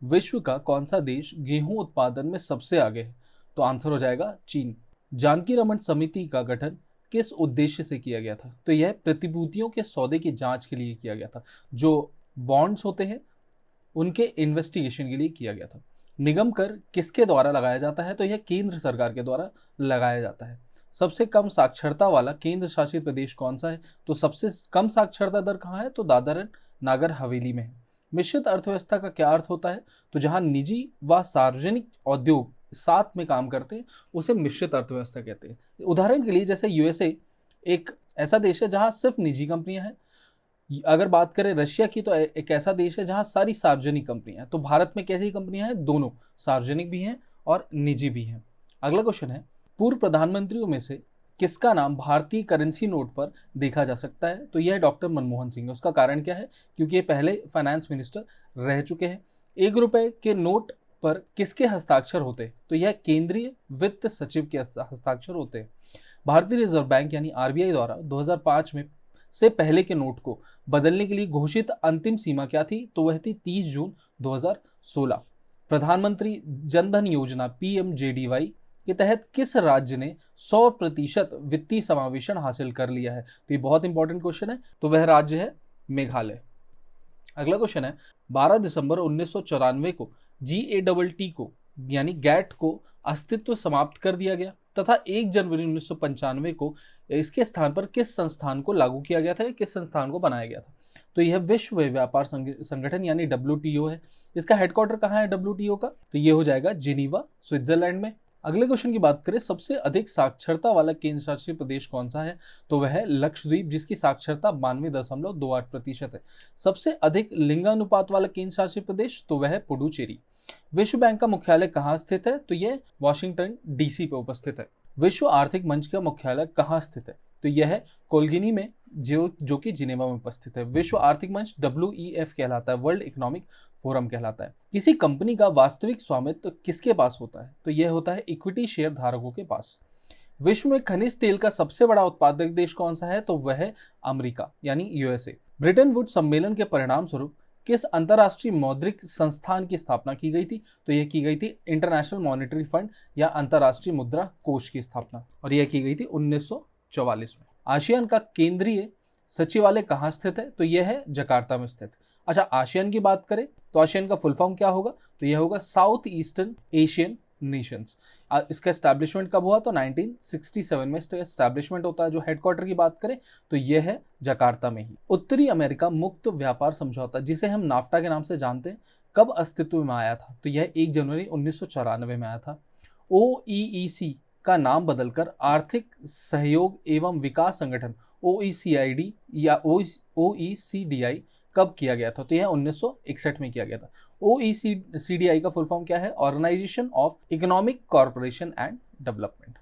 विश्व का कौन सा देश गेहूं उत्पादन में सबसे आगे है? तो आंसर हो जाएगा चीन। जानकी रमन समिति का गठन किस उद्देश्य से किया गया था? तो यह प्रतिभूतियों के सौदे की जांच के लिए किया गया था। जो बॉन्ड्स होते हैं उनके इन्वेस्टिगेशन के लिए किया गया था। निगम कर किसके द्वारा लगाया जाता है? तो यह केंद्र सरकार के द्वारा लगाया जाता है। सबसे कम साक्षरता वाला केंद्र शासित प्रदेश कौन सा है? तो सबसे कम साक्षरता दर कहाँ है? तो दादर एंड नागर हवेली में है। मिश्रित अर्थव्यवस्था का क्या अर्थ होता है? तो जहां निजी व सार्वजनिक उद्योग साथ में काम करते हैं उसे मिश्रित अर्थव्यवस्था कहते हैं। उदाहरण के लिए जैसे यूएसए एक ऐसा देश है जहां सिर्फ निजी कंपनियां हैं। अगर बात करें रशिया की तो एक ऐसा देश है जहां सारी सार्वजनिक कंपनियां हैं। तो भारत में कैसी कंपनियां हैं? दोनों, सार्वजनिक भी हैं और निजी भी हैं। अगला क्वेश्चन है, पूर्व प्रधानमंत्रियों में से किसका नाम भारतीय करेंसी नोट पर देखा जा सकता है? तो यह डॉक्टर मनमोहन सिंह है। उसका कारण क्या है? क्योंकि ये पहले फाइनेंस मिनिस्टर रह चुके हैं। 1 रुपए के नोट पर किसके हस्ताक्षर होते हैं? तो यह केंद्रीय वित्त सचिव के हस्ताक्षर होते हैं। भारतीय रिजर्व बैंक यानी आरबीआई द्वारा 2005 में से पहले के नोट को बदलने के लिए घोषित अंतिम सीमा क्या थी? तो वह थी 30 जून 2016। प्रधानमंत्री जनधन योजना पीएमजेडीवाई के तहत किस राज्य ने 100% वित्तीय समावेशन हासिल कर लिया है? तो ये बहुत इंपॉर्टेंट क्वेश्चन है। तो वह राज्य है मेघालय। अगला क्वेश्चन है, 12 दिसंबर 1994 को GATT को यानी गैट को अस्तित्व समाप्त कर दिया गया तथा 1 जनवरी 1995 को इसके स्थान पर किस संस्थान को लागू किया गया था? किस संस्थान को बनाया गया था? तो यह विश्व व्यापार संगठन यानी WTO है। इसका हेडक्वार्टर कहाँ है WTO का? तो ये हो जाएगा जिनीवा, स्विट्जरलैंड में। अगले क्वेश्चन की बात करें, सबसे अधिक साक्षरता वाला केंद्र शासित प्रदेश कौन सा है? तो वह है लक्षद्वीप, जिसकी साक्षरता 92.28% है। सबसे अधिक लिंगानुपात वाला केंद्र शासित प्रदेश तो वह है पुडुचेरी। विश्व बैंक का मुख्यालय कहाँ स्थित है? तो यह वॉशिंगटन DC पे उपस्थित है। विश्व आर्थिक मंच का मुख्यालय कहाँ स्थित है? तो यह है कोलगिनी में, जो कि जिनेवा में उपस्थित है। विश्व आर्थिक मंच WEF कहलाता है, वर्ल्ड इकोनॉमिक फोरम कहलाता है। किसी कंपनी का वास्तविक स्वामित्व किसके पास होता है? तो यह होता है इक्विटी शेयर धारकों के पास। विश्व में खनिज तेल का सबसे बड़ा उत्पादक देश कौन सा है? तो वह है अमेरिका यानी USA। ब्रिटेन वुड्स सम्मेलन के परिणाम स्वरूप किस अंतर्राष्ट्रीय मौद्रिक संस्थान की स्थापना की गई थी? तो यह की गई थी इंटरनेशनल मॉनेटरी फंड या अंतर्राष्ट्रीय मुद्रा कोष की स्थापना, और यह की गई थी 1944 में। आसियान का केंद्रीय सचिवालय कहाँ स्थित है? तो यह है जकार्ता में स्थित। अच्छा, आसियान की बात करें तो आसियान का फुल फॉर्म क्या होगा? तो यह होगा साउथ ईस्टर्न एशियन नेशंस। इसका एस्टैब्लिशमेंट कब हुआ? तो 1967 में इसका एस्टैब्लिशमेंट होता है। जो हेडक्वार्टर की बात करें तो यह है जकार्ता में ही। उत्तरी अमेरिका मुक्त व्यापार समझौता, जिसे हम नाफ्टा के नाम से जानते हैं, कब अस्तित्व में आया था? तो यह 1 जनवरी 1994 में आया था। OEEC का नाम बदलकर आर्थिक सहयोग एवं विकास संगठन OECD या OECDI कब किया गया था? तो यह 1961 में किया गया था। OECDI का फुल फॉर्म क्या है? Organisation of economic corporation and development.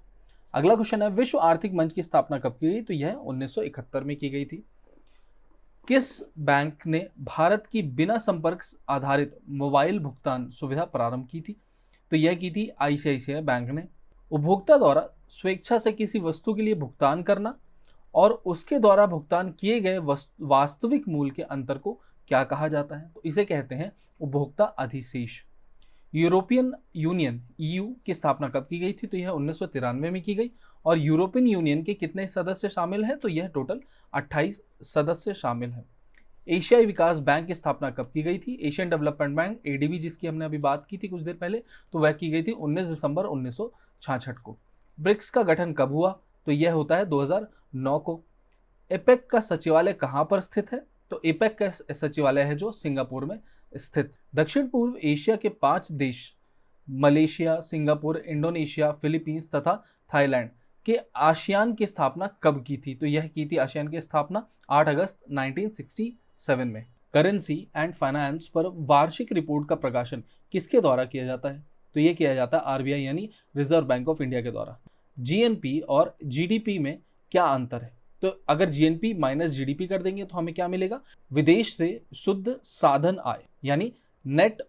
अगला क्वेश्चन है, विश्व आर्थिक मंच की स्थापना कब की गई? तो यह 1971 में की गई थी। किस बैंक ने भारत की बिना संपर्क आधारित मोबाइल भुगतान सुविधा प्रारंभ की थी? तो यह की थी ICICI बैंक ने। उपभोक्ता द्वारा स्वेच्छा से किसी वस्तु के लिए भुगतान करना और उसके द्वारा भुगतान किए गए वास्तविक मूल्य के अंतर को क्या कहा जाता है? तो इसे कहते हैं उपभोक्ता अधिशेष। यूरोपियन यूनियन EU की स्थापना कब की गई थी? तो यह 1993 में की गई। और यूरोपियन यूनियन के कितने सदस्य शामिल हैं? तो यह टोटल 28 सदस्य शामिल हैं। एशियाई विकास बैंक की स्थापना कब की गई थी? एशियन डेवलपमेंट बैंक ADB, जिसकी हमने अभी बात की थी कुछ देर पहले, तो वह की गई थी 19 दिसंबर 1966 को। ब्रिक्स का गठन कब हुआ? तो यह होता है 2009 को। एपेक का सचिवालय कहाँ पर स्थित है? तो एपेक का सचिवालय है जो सिंगापुर में स्थित। दक्षिण पूर्व एशिया के 5 देश मलेशिया, सिंगापुर, इंडोनेशिया, फिलीपींस तथा थाईलैंड के आसियान की स्थापना कब की थी? तो यह की थी आसियान की स्थापना 8 अगस्त 1967 में। करेंसी एंड फाइनेंस पर वार्षिक रिपोर्ट का प्रकाशन किसके द्वारा किया जाता है? तो यह किया जाता है RBI यानी रिजर्व बैंक ऑफ इंडिया के द्वारा। GNP और GDP में क्या अंतर है? तो अगर GNP माइनस GDP कर देंगे तो हमें क्या मिलेगा? विदेश से शुद्ध साधन आय यानी net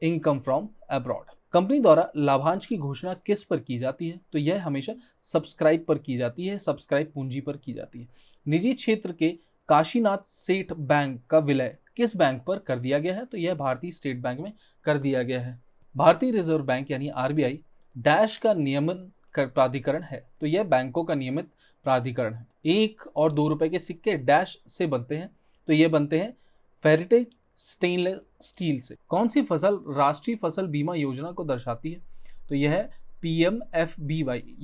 income from abroad. Company द्वारा लाभांश की घोषणा किस पर की जाती है? तो यह हमेशा सब्सक्राइब पर की जाती है, सब्सक्राइब पूंजी पर की जाती है। निजी क्षेत्र के काशीनाथ सेठ बैंक का विलय किस बैंक पर कर दिया गया है? तो यह भारतीय स्टेट बैंक में कर दिया गया है। भारतीय रिजर्व बैंक यानी आरबीआई डैश का नियमन प्राधिकरण है। तो यह बैंकों का नियमित प्राधिकरण है। 1 और 2 रुपए के सिक्के डैश से बनते हैं। तो ये बनते हैं फेरिटेज स्टेनलेस स्टील से। कौन सी फसल राष्ट्रीय फसल बीमा योजना को दर्शाती है? तो यह है पीएमएफबीवाई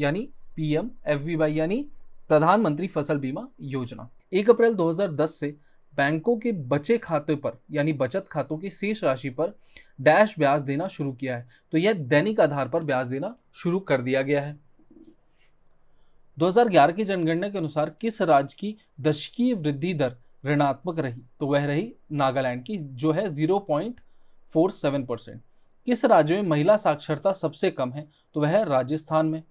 यानी प्रधानमंत्री फसल बीमा योजना। 1 अप्रैल 2010 से बैंकों के बचे खाते पर यानी बचत खातों की शेष राशि पर डैश ब्याज देना शुरू किया है। तो यह दैनिक आधार पर ब्याज देना शुरू कर दिया गया है। 2011 की जनगणना के अनुसार किस राज्य की दशकीय वृद्धि दर ऋणात्मक रही? तो वह रही नागालैंड की, जो है 0.47%। किस राज्य में महिला साक्षरता सबसे कम है? तो वह है राजस्थान में।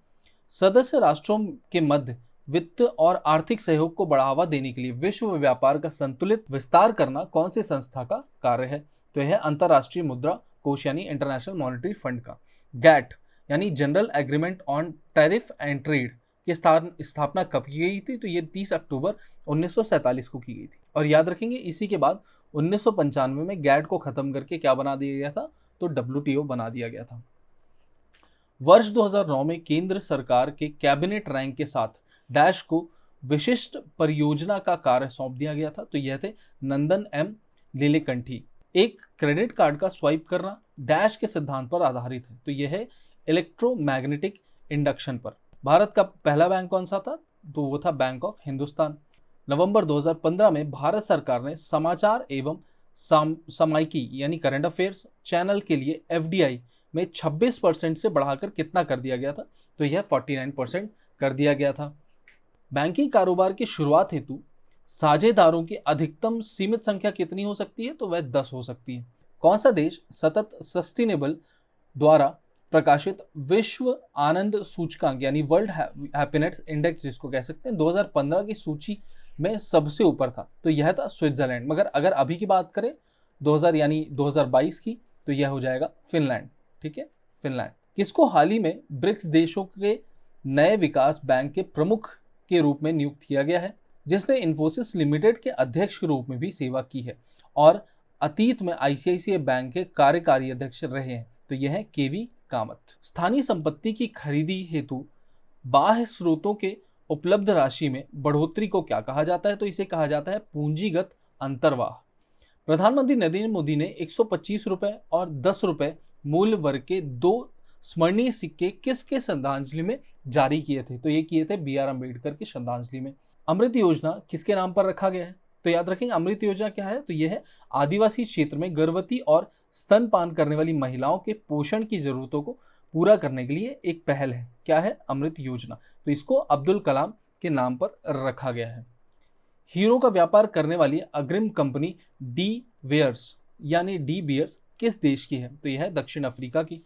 सदस्य राष्ट्रों के मध्य वित्त और आर्थिक सहयोग को बढ़ावा देने के लिए विश्व व्यापार का संतुलित विस्तार करना कौन सी संस्था का कार्य है? तो यह अंतरराष्ट्रीय मुद्रा कोष यानी इंटरनेशनल मॉनेटरी फंड का। गैट यानी general agreement on tariff and trade की स्थापना कब की गई थी? तो ये 30 अक्टूबर 1947 को की गई थी। और याद रखेंगे इसी के बाद 1995 में गैट को खत्म करके क्या बना दिया गया था? तो डब्ल्यूटीओ बना दिया गया था। वर्ष 2009 में केंद्र सरकार के कैबिनेट रैंक के साथ डैश को विशिष्ट परियोजना का कार्य सौंप दिया गया था। तो यह थे नंदन एम नीलेकंठी। एक क्रेडिट कार्ड का स्वाइप करना डैश के सिद्धांत पर आधारित है। तो यह है इलेक्ट्रोमैग्नेटिक इंडक्शन पर। भारत का पहला बैंक कौन सा था? तो वो था बैंक ऑफ हिंदुस्तान। नवंबर 2015 में भारत सरकार ने समाचार एवं सामयिकी यानी करंट अफेयर्स चैनल के लिए एफडीआई में 26% से बढ़ाकर कितना कर दिया गया था? तो यह 49% कर दिया गया था। बैंकिंग कारोबार की शुरुआत हेतु साझेदारों की अधिकतम सीमित संख्या कितनी हो सकती है? तो वह 10 हो सकती है। कौन सा देश सतत सस्टेनेबल द्वारा प्रकाशित विश्व आनंद सूचकांक यानी वर्ल्ड हैप्पीनेस इंडेक्स जिसको कह सकते हैं 2015 की सूची में सबसे ऊपर था? तो यह था स्विट्जरलैंड। मगर अगर अभी की बात करें 2022 की, तो यह हो जाएगा फिनलैंड। ठीक है, फिनलैंड। किसको हाल ही में ब्रिक्स देशों के नए विकास बैंक के प्रमुख के रूप में नियुक्त किया गया है, जिसने इन्फोसिस लिमिटेड के अध्यक्ष के रूप में भी सेवा की है और अतीत में आईसीआईसीआई बैंक के कार्यकारी अध्यक्ष रहे हैं? तो यह है केवी कामत। स्थानीय संपत्ति की खरीदी हेतु बाह्य स्रोतों के उपलब्ध राशि में बढ़ोतरी को क्या कहा जाता है? तो इसे कहा जाता है पूंजीगत अंतर्वाह। प्रधानमंत्री नरेंद्र मोदी ने 125 रुपए और 10 रुपए मूल्य वर्ग के 2 स्मरणीय सिक्के किसके श्रद्धांजलि में जारी किए थे? तो ये किए थे BR अम्बेडकर की श्रद्धांजलि में। अमृत योजना किसके नाम पर रखा गया है? तो याद रखेंगे अमृत योजना क्या है? तो यह है आदिवासी क्षेत्र में गर्भवती और स्तनपान करने वाली महिलाओं के पोषण की जरूरतों को पूरा करने के लिए एक पहल है। क्या है? अमृत योजना। तो इसको अब्दुल कलाम के नाम पर रखा गया है। हीरो का व्यापार करने वाली अग्रिम कंपनी डी बियर्स किस देश की है? तो यह है दक्षिण अफ्रीका की।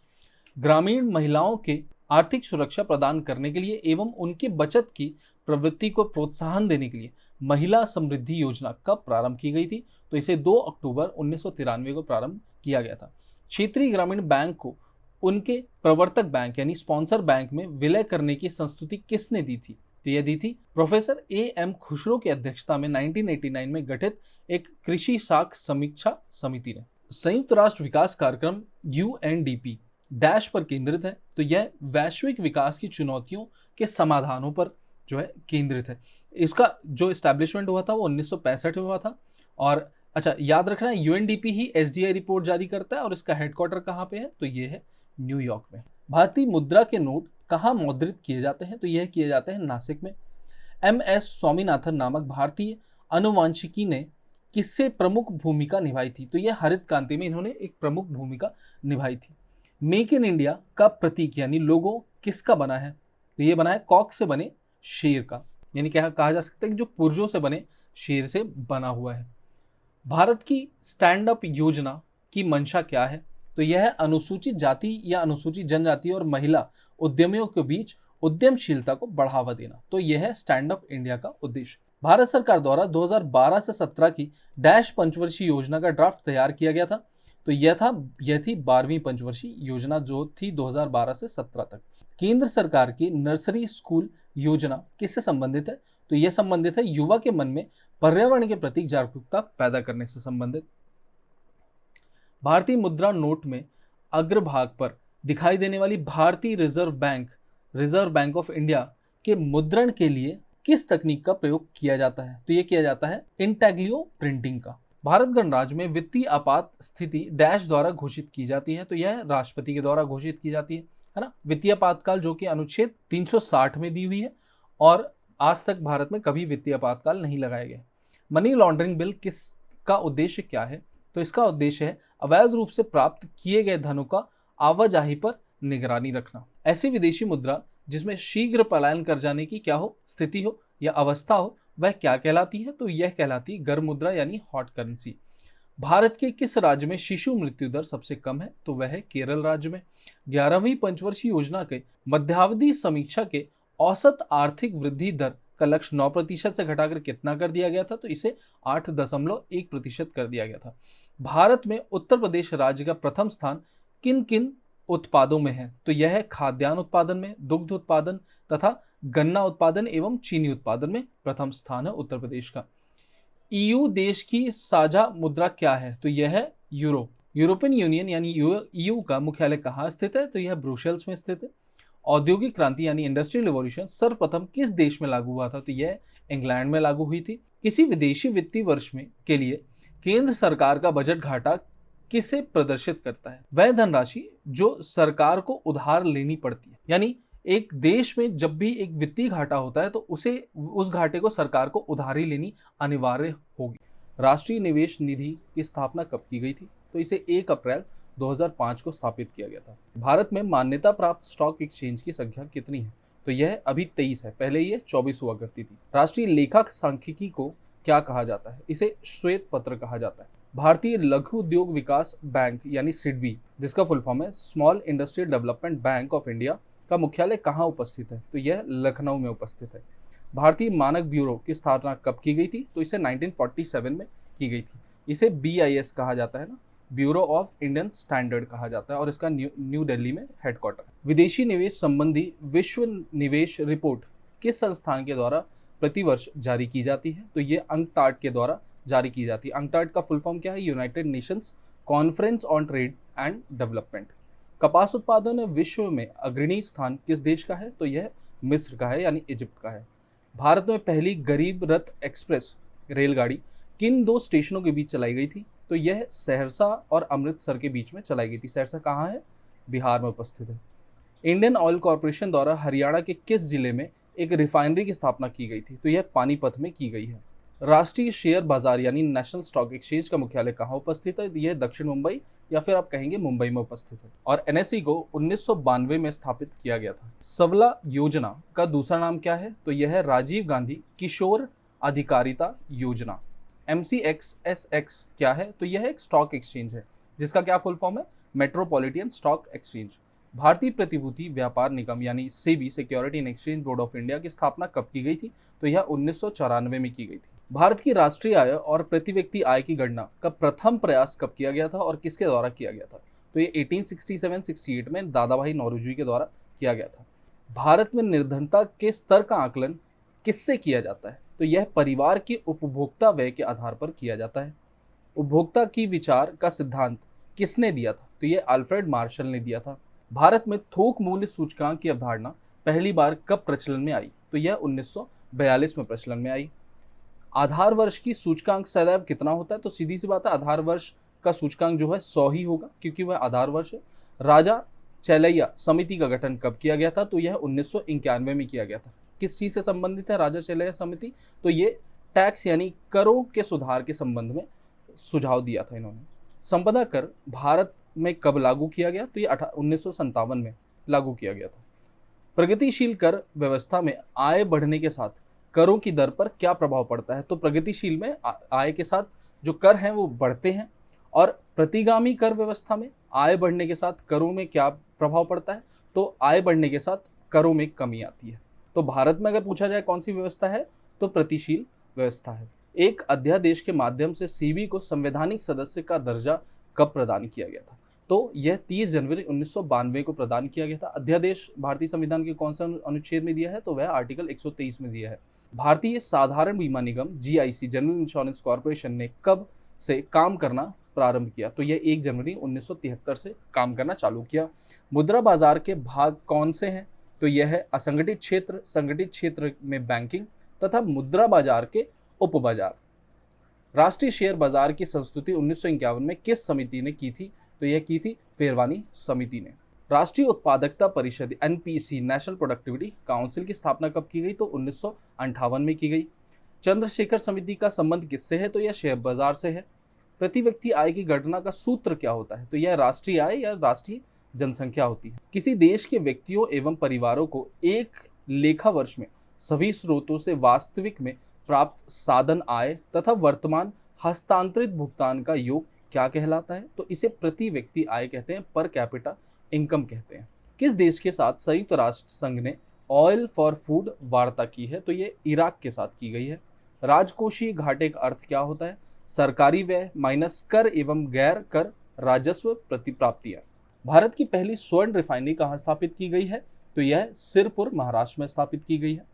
ग्रामीण महिलाओं के आर्थिक सुरक्षा प्रदान करने के लिए एवं उनके बचत की प्रवृत्ति को प्रोत्साहन देने के लिए महिला समृद्धि योजना कब प्रारंभ की गई थी? तो इसे 2 अक्टूबर 1993 को प्रारंभ किया गया था। क्षेत्रीय ग्रामीण बैंक को उनके प्रवर्तक बैंक यानी स्पॉन्सर बैंक में विलय करने की संस्तुति किसने दी थी? तो यह दी थी प्रोफेसर AM खुसरो की अध्यक्षता में 1989 में गठित एक कृषि साख समीक्षा समिति ने। संयुक्त राष्ट्र विकास कार्यक्रम UNDP डैश पर केंद्रित है। तो यह वैश्विक विकास की चुनौतियों के समाधानों पर जो है केंद्रित है। इसका जो एस्टैब्लिशमेंट हुआ था वो 1965 में हुआ था। और अच्छा याद रखना UNDP ही SDI रिपोर्ट जारी करता है और इसका हेडक्वार्टर कहाँ पे है? तो ये है न्यूयॉर्क में। भारतीय मुद्रा के नोट कहाँ मुद्रित किए जाते हैं? तो यह किए जाते हैं नासिक में। MS स्वामीनाथन नामक भारतीय अनुवांशिकी ने किससे प्रमुख भूमिका निभाई थी? तो यह हरित क्रांति में इन्होंने एक प्रमुख भूमिका निभाई थी। मेक इन इंडिया का प्रतीक यानी लोगो किसका बना है? तो ये बना है कॉक से बने शेर का, यानी क्या कहा जा सकता है कि जो पुर्जों से बने शेर से बना हुआ है। भारत की स्टैंड अप योजना की मंशा क्या है? तो यह है अनुसूचित जाति या अनुसूचित जनजाति और महिला उद्यमियों के बीच उद्यमशीलता को बढ़ावा देना। तो यह है स्टैंड अप इंडिया का उद्देश्य। भारत सरकार द्वारा 2012 से 17 की डैश पंचवर्षीय योजना का ड्राफ्ट तैयार किया गया था। तो यह थी 12वीं पंचवर्षीय योजना जो थी 2012 से 17 तक। केंद्र सरकार की नर्सरी स्कूल योजना किससे संबंधित है? तो यह संबंधित है युवा के मन में पर्यावरण के प्रति जागरूकता पैदा करने से संबंधित। भारतीय मुद्रा नोट में अग्रभाग पर दिखाई देने वाली भारतीय रिजर्व बैंक ऑफ इंडिया के मुद्रण के लिए किस तकनीक का प्रयोग किया जाता है? तो यह किया जाता है इंटैग्लियो प्रिंटिंग का। भारत गणराज्य में वित्तीय आपात स्थिति डैश द्वारा घोषित की जाती है, तो यह राष्ट्रपति के द्वारा घोषित की जाती है ना। वित्तीय आपातकाल जो कि अनुच्छेद 360 में दी हुई है, और आज तक भारत में कभी वित्तीय आपातकाल नहीं लगाया गया। मनी लॉन्ड्रिंग बिल किसका उद्देश्य क्या है? तो इसका उद्देश्य है अवैध रूप से प्राप्त किए गए धनों का आवाजाही पर निगरानी रखना। ऐसी विदेशी मुद्रा जिसमें शीघ्र पलायन कर जाने की क्या हो, स्थिति हो या अवस्था हो, वह क्या कहलाती है? तो यह कहलाती है गर्म मुद्रा यानी हॉट करेंसी। भारत के किस राज्य में शिशु मृत्यु दर सबसे कम है? तो वह है केरल राज्य में। 11वीं पंचवर्षीय योजना के मध्यावधि समीक्षा के औसत आर्थिक वृद्धि दर का लक्ष्य 9% से घटाकर कितना कर दिया गया था? तो इसे 8.1% कर दिया गया था। भारत में उत्तर प्रदेश राज्य का प्रथम स्थान किन किन उत्पादों में है? तो यह है खाद्यान्न उत्पादन में, दुग्ध उत्पादन तथा गन्ना उत्पादन एवं चीनी उत्पादन में प्रथम स्थान है उत्तर प्रदेश का। ईयू देश की साझा मुद्रा क्या है? तो यह है यूरो। यूरोपियन यूनियन यानी ईयू का मुख्यालय कहाँ स्थित है? तो यह ब्रुसेल्स में स्थित है। औद्योगिक क्रांति यानी इंडस्ट्रियल रिवॉल्यूशन सर्वप्रथम किस देश में लागू हुआ था? तो यह इंग्लैंड में लागू हुई थी। किसी विदेशी वित्तीय वर्ष में के लिए केंद्र सरकार का बजट घाटा किसे प्रदर्शित करता है? वह धनराशि जो सरकार को उधार लेनी पड़ती है, यानी एक देश में जब भी एक वित्तीय घाटा होता है तो उस घाटे को सरकार को उधारी लेनी अनिवार्य होगी। राष्ट्रीय निवेश निधि की स्थापना कब की गई थी? तो इसे 1 अप्रैल 2005 को स्थापित किया गया था। भारत में मान्यता प्राप्त स्टॉक एक्सचेंज की संख्या कितनी है? तो यह अभी 23 है, पहले ये 24 हुआ करती थी। राष्ट्रीय लेखा सांख्यिकी को क्या कहा जाता है? इसे श्वेत पत्र कहा जाता है। भारतीय लघु उद्योग विकास बैंक यानी सिडबी, जिसका फुल फॉर्म है small industrial development bank of India, का मुख्यालय कहाँ उपस्थित है? तो यह लखनऊ में उपस्थित है। भारतीय मानक ब्यूरो की स्थापना कब की गई थी? तो इसे 1947 में की गई थी। इसे BIS कहा जाता है ना, ब्यूरो ऑफ इंडियन स्टैंडर्ड कहा जाता है, और इसका न्यू दिल्ली में हेडक्वार्टर। विदेशी निवेश संबंधी विश्व निवेश रिपोर्ट किस संस्थान के द्वारा प्रतिवर्ष जारी की जाती है? तो ये अंकटाड के द्वारा जारी की जाती है। अंकटाड का फुल फॉर्म क्या है? United Nations conference on trade and development. कपास उत्पादन में विश्व में अग्रणी स्थान किस देश का है? तो यह मिस्र का है यानी इजिप्ट का है। भारत में पहली गरीब रथ एक्सप्रेस रेलगाड़ी किन 2 स्टेशनों के बीच चलाई गई थी? तो यह सहरसा और अमृतसर के बीच में चलाई गई थी। सहरसा कहाँ है? बिहार में उपस्थित है। इंडियन ऑयल कॉरपोरेशन द्वारा हरियाणा के किस जिले में एक रिफाइनरी की स्थापना की गई थी? तो यह पानीपत में की गई है। राष्ट्रीय शेयर बाजार यानी नेशनल स्टॉक एक्सचेंज का मुख्यालय कहाँ उपस्थित है? यह दक्षिण मुंबई या फिर आप कहेंगे मुंबई में उपस्थित है। और NSE को 1992 में स्थापित किया गया था। सबला योजना का दूसरा नाम क्या है? तो यह है राजीव गांधी किशोर अधिकारिता योजना। MCXSX क्या है? तो यह एक स्टॉक एक्सचेंज है जिसका क्या फुल फॉर्म है? Metropolitan stock exchange. भारतीय प्रतिभूति व्यापार निगम यानी SEBI security and exchange board of India की स्थापना कब की गई थी? तो यह 1994 में की गई थी। भारत की राष्ट्रीय आय और प्रति व्यक्ति आय की गणना का प्रथम प्रयास कब किया गया था और किसके द्वारा किया गया था? तो ये 1867-68 में दादा भाई नौरोजी के द्वारा किया गया था। भारत में निर्धनता के स्तर का आकलन किससे किया जाता है? तो यह परिवार के उपभोक्ता व्यय के आधार पर किया जाता है। उपभोक्ता की विचार का सिद्धांत किसने दिया था? तो यह अल्फ्रेड मार्शल ने दिया था। भारत में थोक मूल्य सूचकांक की अवधारणा पहली बार कब प्रचलन में आई? तो यह 1942 में प्रचलन में आई। आधार वर्ष की सूचकांक सदैव कितना होता है? तो सीधी सी बात है, आधार वर्ष का सूचकांक जो है 100 ही होगा क्योंकि वह आधार वर्ष है। राजा चेलैया समिति का गठन कब किया गया था? तो यह 1991 में किया गया था। किस चीज से संबंधित है राजा चेलैया समिति? तो ये टैक्स यानी करों के सुधार के संबंध में सुझाव दिया था इन्होंने। संपदा कर भारत में कब लागू किया गया? तो ये 1957 में लागू किया गया था। प्रगतिशील कर व्यवस्था में आय बढ़ने के साथ करों की दर पर क्या प्रभाव पड़ता है? तो प्रगतिशील में आय के साथ जो कर हैं वो बढ़ते हैं, और प्रतिगामी कर व्यवस्था में आय बढ़ने के साथ करों में क्या प्रभाव पड़ता है? तो आय बढ़ने के साथ करों में कमी आती है। तो भारत में अगर पूछा जाए कौन सी व्यवस्था है, तो प्रगतिशील व्यवस्था है। एक अध्यादेश के माध्यम से SEBI को संवैधानिक सदस्य का दर्जा कब प्रदान किया गया था? तो यह 30 जनवरी 1992 को प्रदान किया गया था। अध्यादेश भारतीय संविधान के कौन सा अनुच्छेद में दिया है? तो वह आर्टिकल 123 में दिया है। भारतीय साधारण बीमा निगम GIC जनरल इंश्योरेंस कॉर्पोरेशन ने कब से काम करना प्रारंभ किया? तो यह 1 जनवरी 1973 से काम करना चालू किया। मुद्रा बाजार के भाग कौन से हैं? तो यह है असंगठित क्षेत्र, संगठित क्षेत्र में बैंकिंग तथा मुद्रा बाजार के उपबाजार। राष्ट्रीय शेयर बाजार की संस्तुति 1951 में किस समिति ने की थी? तो यह की थी फेरवानी समिति ने। राष्ट्रीय उत्पादकता परिषद एनपीसी नेशनल प्रोडक्टिविटी काउंसिल की स्थापना कब की गई? तो 1958 में की गई। चंद्रशेखर समिति का संबंध किससे है? तो यह शेयर बाजार से है। प्रति व्यक्ति आय की गणना का सूत्र क्या होता है? तो यह राष्ट्रीय आय या राष्ट्रीय जनसंख्या होती है। किसी देश के व्यक्तियों एवं परिवारों को एक लेखा वर्ष में सभी स्रोतों से वास्तविक में प्राप्त साधन आय तथा वर्तमान हस्तांतरित भुगतान का योग क्या कहलाता है? तो इसे प्रति व्यक्ति आय कहते हैं, पर कैपिटा इनकम कहते हैं। किस देश के साथ संयुक्त राष्ट्र संघ ने ऑयल फॉर फूड वार्ता की है? तो ये इराक के साथ की गई है। राजकोषीय घाटे का अर्थ क्या होता है? सरकारी व्यय माइनस कर एवं गैर कर राजस्व प्रतिप्राप्तियां। भारत की पहली स्वर्ण रिफाइनरी कहाँ स्थापित की गई है? तो यह सिरपुर महाराष्ट्र में स्थापित की गई है।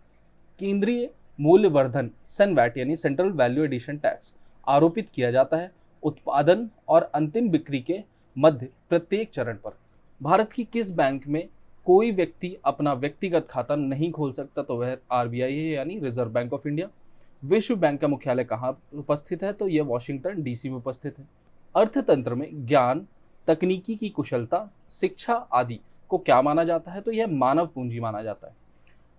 केंद्रीय मूल्यवर्धन सेनवैट यानी सेंट्रल वैल्यू एडिशन टैक्स आरोपित किया जाता है उत्पादन और अंतिम बिक्री के मध्य प्रत्येक चरण पर। भारत की किस बैंक में कोई व्यक्ति अपना व्यक्तिगत खाता नहीं खोल सकता? तो वह आरबीआई है यानी रिजर्व बैंक ऑफ इंडिया। विश्व बैंक का मुख्यालय कहाँ उपस्थित है? तो यह वॉशिंगटन डीसी में उपस्थित है। अर्थतंत्र में ज्ञान, तकनीकी की कुशलता, शिक्षा आदि को क्या माना जाता है? तो यह मानव पूंजी माना जाता है।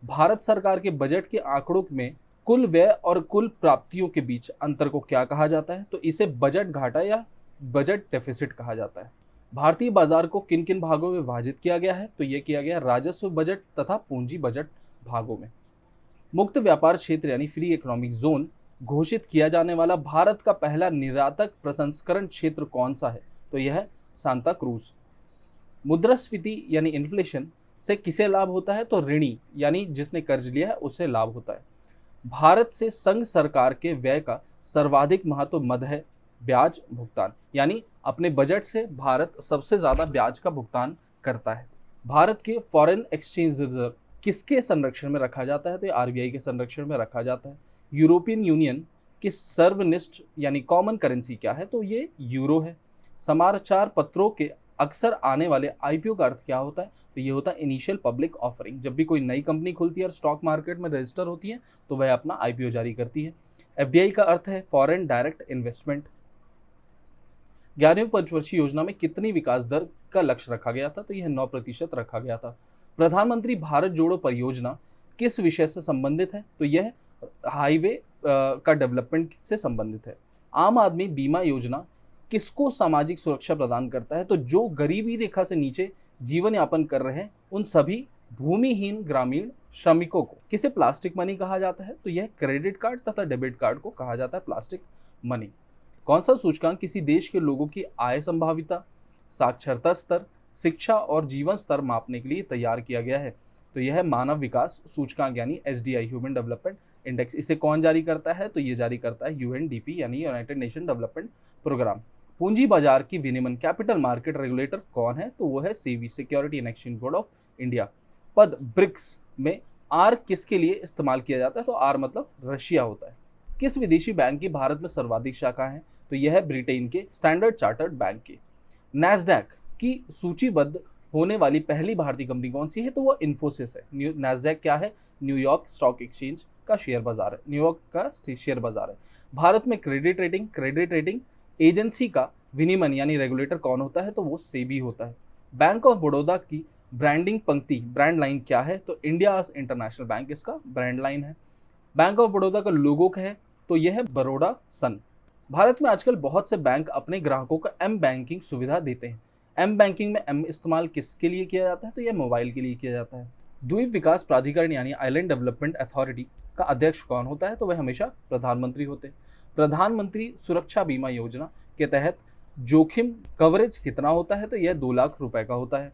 भारत सरकार के बजट के आंकड़ों में कुल व्यय और कुल प्राप्तियों के बीच अंतर को क्या कहा जाता है? तो इसे बजट घाटा या बजट डेफिसिट कहा जाता है। भारतीय बाजार को किन किन भागों में विभाजित किया गया है? तो यह किया गया राजस्व बजट तथा पूंजी बजट भागों में। मुक्त व्यापार क्षेत्र यानी फ्री इकोनॉमिक जोन घोषित किया जाने वाला भारत का पहला निर्यातक प्रसंस्करण क्षेत्र कौन सा है? तो यह है सांता क्रूज। मुद्रास्फीति यानी इन्फ्लेशन से किसे लाभ होता है? तो ऋणी यानी जिसने कर्ज लिया है उसे लाभ होता है। भारत से संघ सरकार के व्यय का सर्वाधिक महत्व मद है ब्याज भुगतान, यानी अपने बजट से भारत सबसे ज्यादा ब्याज का भुगतान करता है। भारत के फॉरेन एक्सचेंज रिजर्व किसके संरक्षण में रखा जाता है? तो आरबीआई के संरक्षण में रखा जाता है। यूरोपियन यूनियन की सर्वनिष्ठ यानी कॉमन करेंसी क्या है? तो ये यूरो है। समाचार पत्रों के अक्सर आने वाले आईपीओ का अर्थ क्या होता है? तो ये होता है इनिशियल पब्लिक ऑफरिंग। जब भी कोई नई कंपनी खुलती है और स्टॉक मार्केट में रजिस्टर होती है तो वह अपना आईपीओ जारी करती है। एफडीआई का अर्थ है फॉरेन डायरेक्ट इन्वेस्टमेंट। 11वीं पंचवर्षीय योजना में कितनी विकास दर का लक्ष्य रखा गया था? तो यह 9% रखा गया था। प्रधानमंत्री भारत जोड़ो परियोजना किस विषय से संबंधित है? तो यह हाईवे का डेवलपमेंट से संबंधित है। आम आदमी बीमा योजना किसको सामाजिक सुरक्षा प्रदान करता है? तो जो गरीबी रेखा से नीचे जीवन यापन कर रहे हैं उन सभी भूमिहीन ग्रामीण श्रमिकों को। किसे प्लास्टिक मनी कहा जाता है? तो यह क्रेडिट कार्ड तथा डेबिट कार्ड को कहा जाता है प्लास्टिक मनी। कौन सा सूचकांक किसी देश के लोगों की आय संभाविता, साक्षरता स्तर, शिक्षा और जीवन स्तर मापने के लिए तैयार किया गया है? तो यह है मानव विकास सूचकांक यानी एसडीआई, ह्यूमन डेवलपमेंट इंडेक्स। इसे कौन जारी करता है? तो ये जारी करता है यूएनडीपी यानी यूनाइटेड नेशन डेवलपमेंट प्रोग्राम। पूंजी बाजार की विनियमन कैपिटल मार्केट रेगुलेटर कौन है? तो वो है SEBI, security and exchange board of India. पद ब्रिक्स में आर किसके लिए इस्तेमाल किया जाता है? तो आर मतलब रशिया होता है। किस विदेशी बैंक की भारत में सर्वाधिक शाखा है? तो यह है ब्रिटेन के स्टैंडर्ड चार्टर्ड बैंक की। नैस्डैक की सूचीबद्ध होने वाली पहली भारतीय कंपनी कौन सी है? तो वो इन्फोसिस है। नैस्डैक क्या है? न्यूयॉर्क स्टॉक एक्सचेंज का शेयर बाजार है, न्यूयॉर्क का शेयर बाजार है। भारत में क्रेडिट रेटिंग एजेंसी का विनियमन यानी रेगुलेटर कौन होता है? तो वो सेबी होता है। बैंक ऑफ बड़ौदा की ब्रांडिंग पंक्ति, ब्रांड लाइन क्या है? तो इंडियाज इंटरनेशनल बैंक इसका ब्रांड लाइन है। बैंक ऑफ बड़ौदा का लोगो क्या है? तो यह है बड़ौदा सन। भारत में आजकल बहुत से बैंक अपने ग्राहकों को एम बैंकिंग सुविधा देते हैं। एम बैंकिंग में एम इस्तेमाल किसके लिए किया जाता है? तो यह मोबाइल के लिए किया जाता है। द्वीप विकास प्राधिकरण यानी आइलैंड डेवलपमेंट अथॉरिटी का अध्यक्ष कौन होता है? तो वह हमेशा प्रधानमंत्री होते हैं। प्रधानमंत्री सुरक्षा बीमा योजना के तहत जोखिम कवरेज कितना होता है? तो यह 2 लाख रुपए का होता है।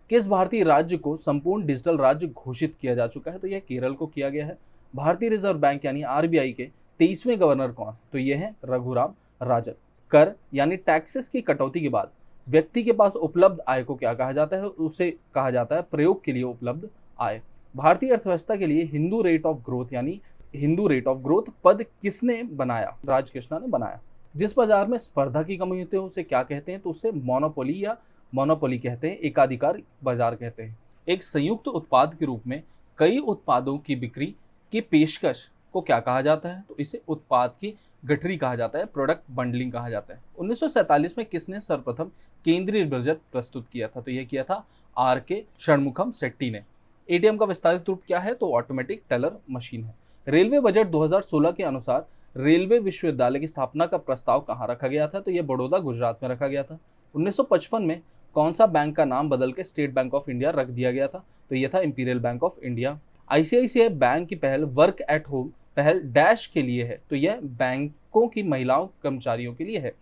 किस भारतीय राज्य को संपूर्ण डिजिटल राज्य घोषित किया जा चुका है? तो यह केरल को किया गया है। भारतीय रिजर्व बैंक यानी आरबीआई के 23वें गवर्नर कौन? तो यह है रघुराम राजन। कर यानी टैक्सेस की कटौती के बाद व्यक्ति के पास उपलब्ध आय को क्या कहा जाता है? उसे कहा जाता है प्रयोग के लिए उपलब्ध आय। भारतीय अर्थव्यवस्था के लिए हिंदू रेट ऑफ ग्रोथ पद किसने बनाया? राजकृष्णा ने बनाया। जिस बाजार में स्पर्धा की कमी होती है उसे क्या कहते हैं? तो उसे मोनोपोली या मोनोपोली कहते हैं, एकाधिकार बाजार कहते हैं। एक संयुक्त उत्पाद के रूप में कई उत्पादों की बिक्री की पेशकश को क्या कहा जाता है? तो इसे उत्पाद की गठरी कहा जाता है, प्रोडक्ट बंडलिंग कहा जाता है। 1947 में किसने सर्वप्रथम केंद्रीय बजट प्रस्तुत किया था? तो यह किया था आर के षणमुखम शेट्टी ने। एटीएम का विस्तारित रूप क्या है? तो ऑटोमेटिक टेलर मशीन है। रेलवे बजट 2016 के अनुसार रेलवे विश्वविद्यालय की स्थापना का प्रस्ताव कहाँ रखा गया था? तो यह बड़ौदा, गुजरात में रखा गया था। 1955 में कौन सा बैंक का नाम बदल के स्टेट बैंक ऑफ इंडिया रख दिया गया था? तो यह था imperial bank of India. ICICI bank की पहल वर्क एट होम पहल डैश के लिए है? तो यह बैंकों की महिलाओं कर्मचारियों के लिए है।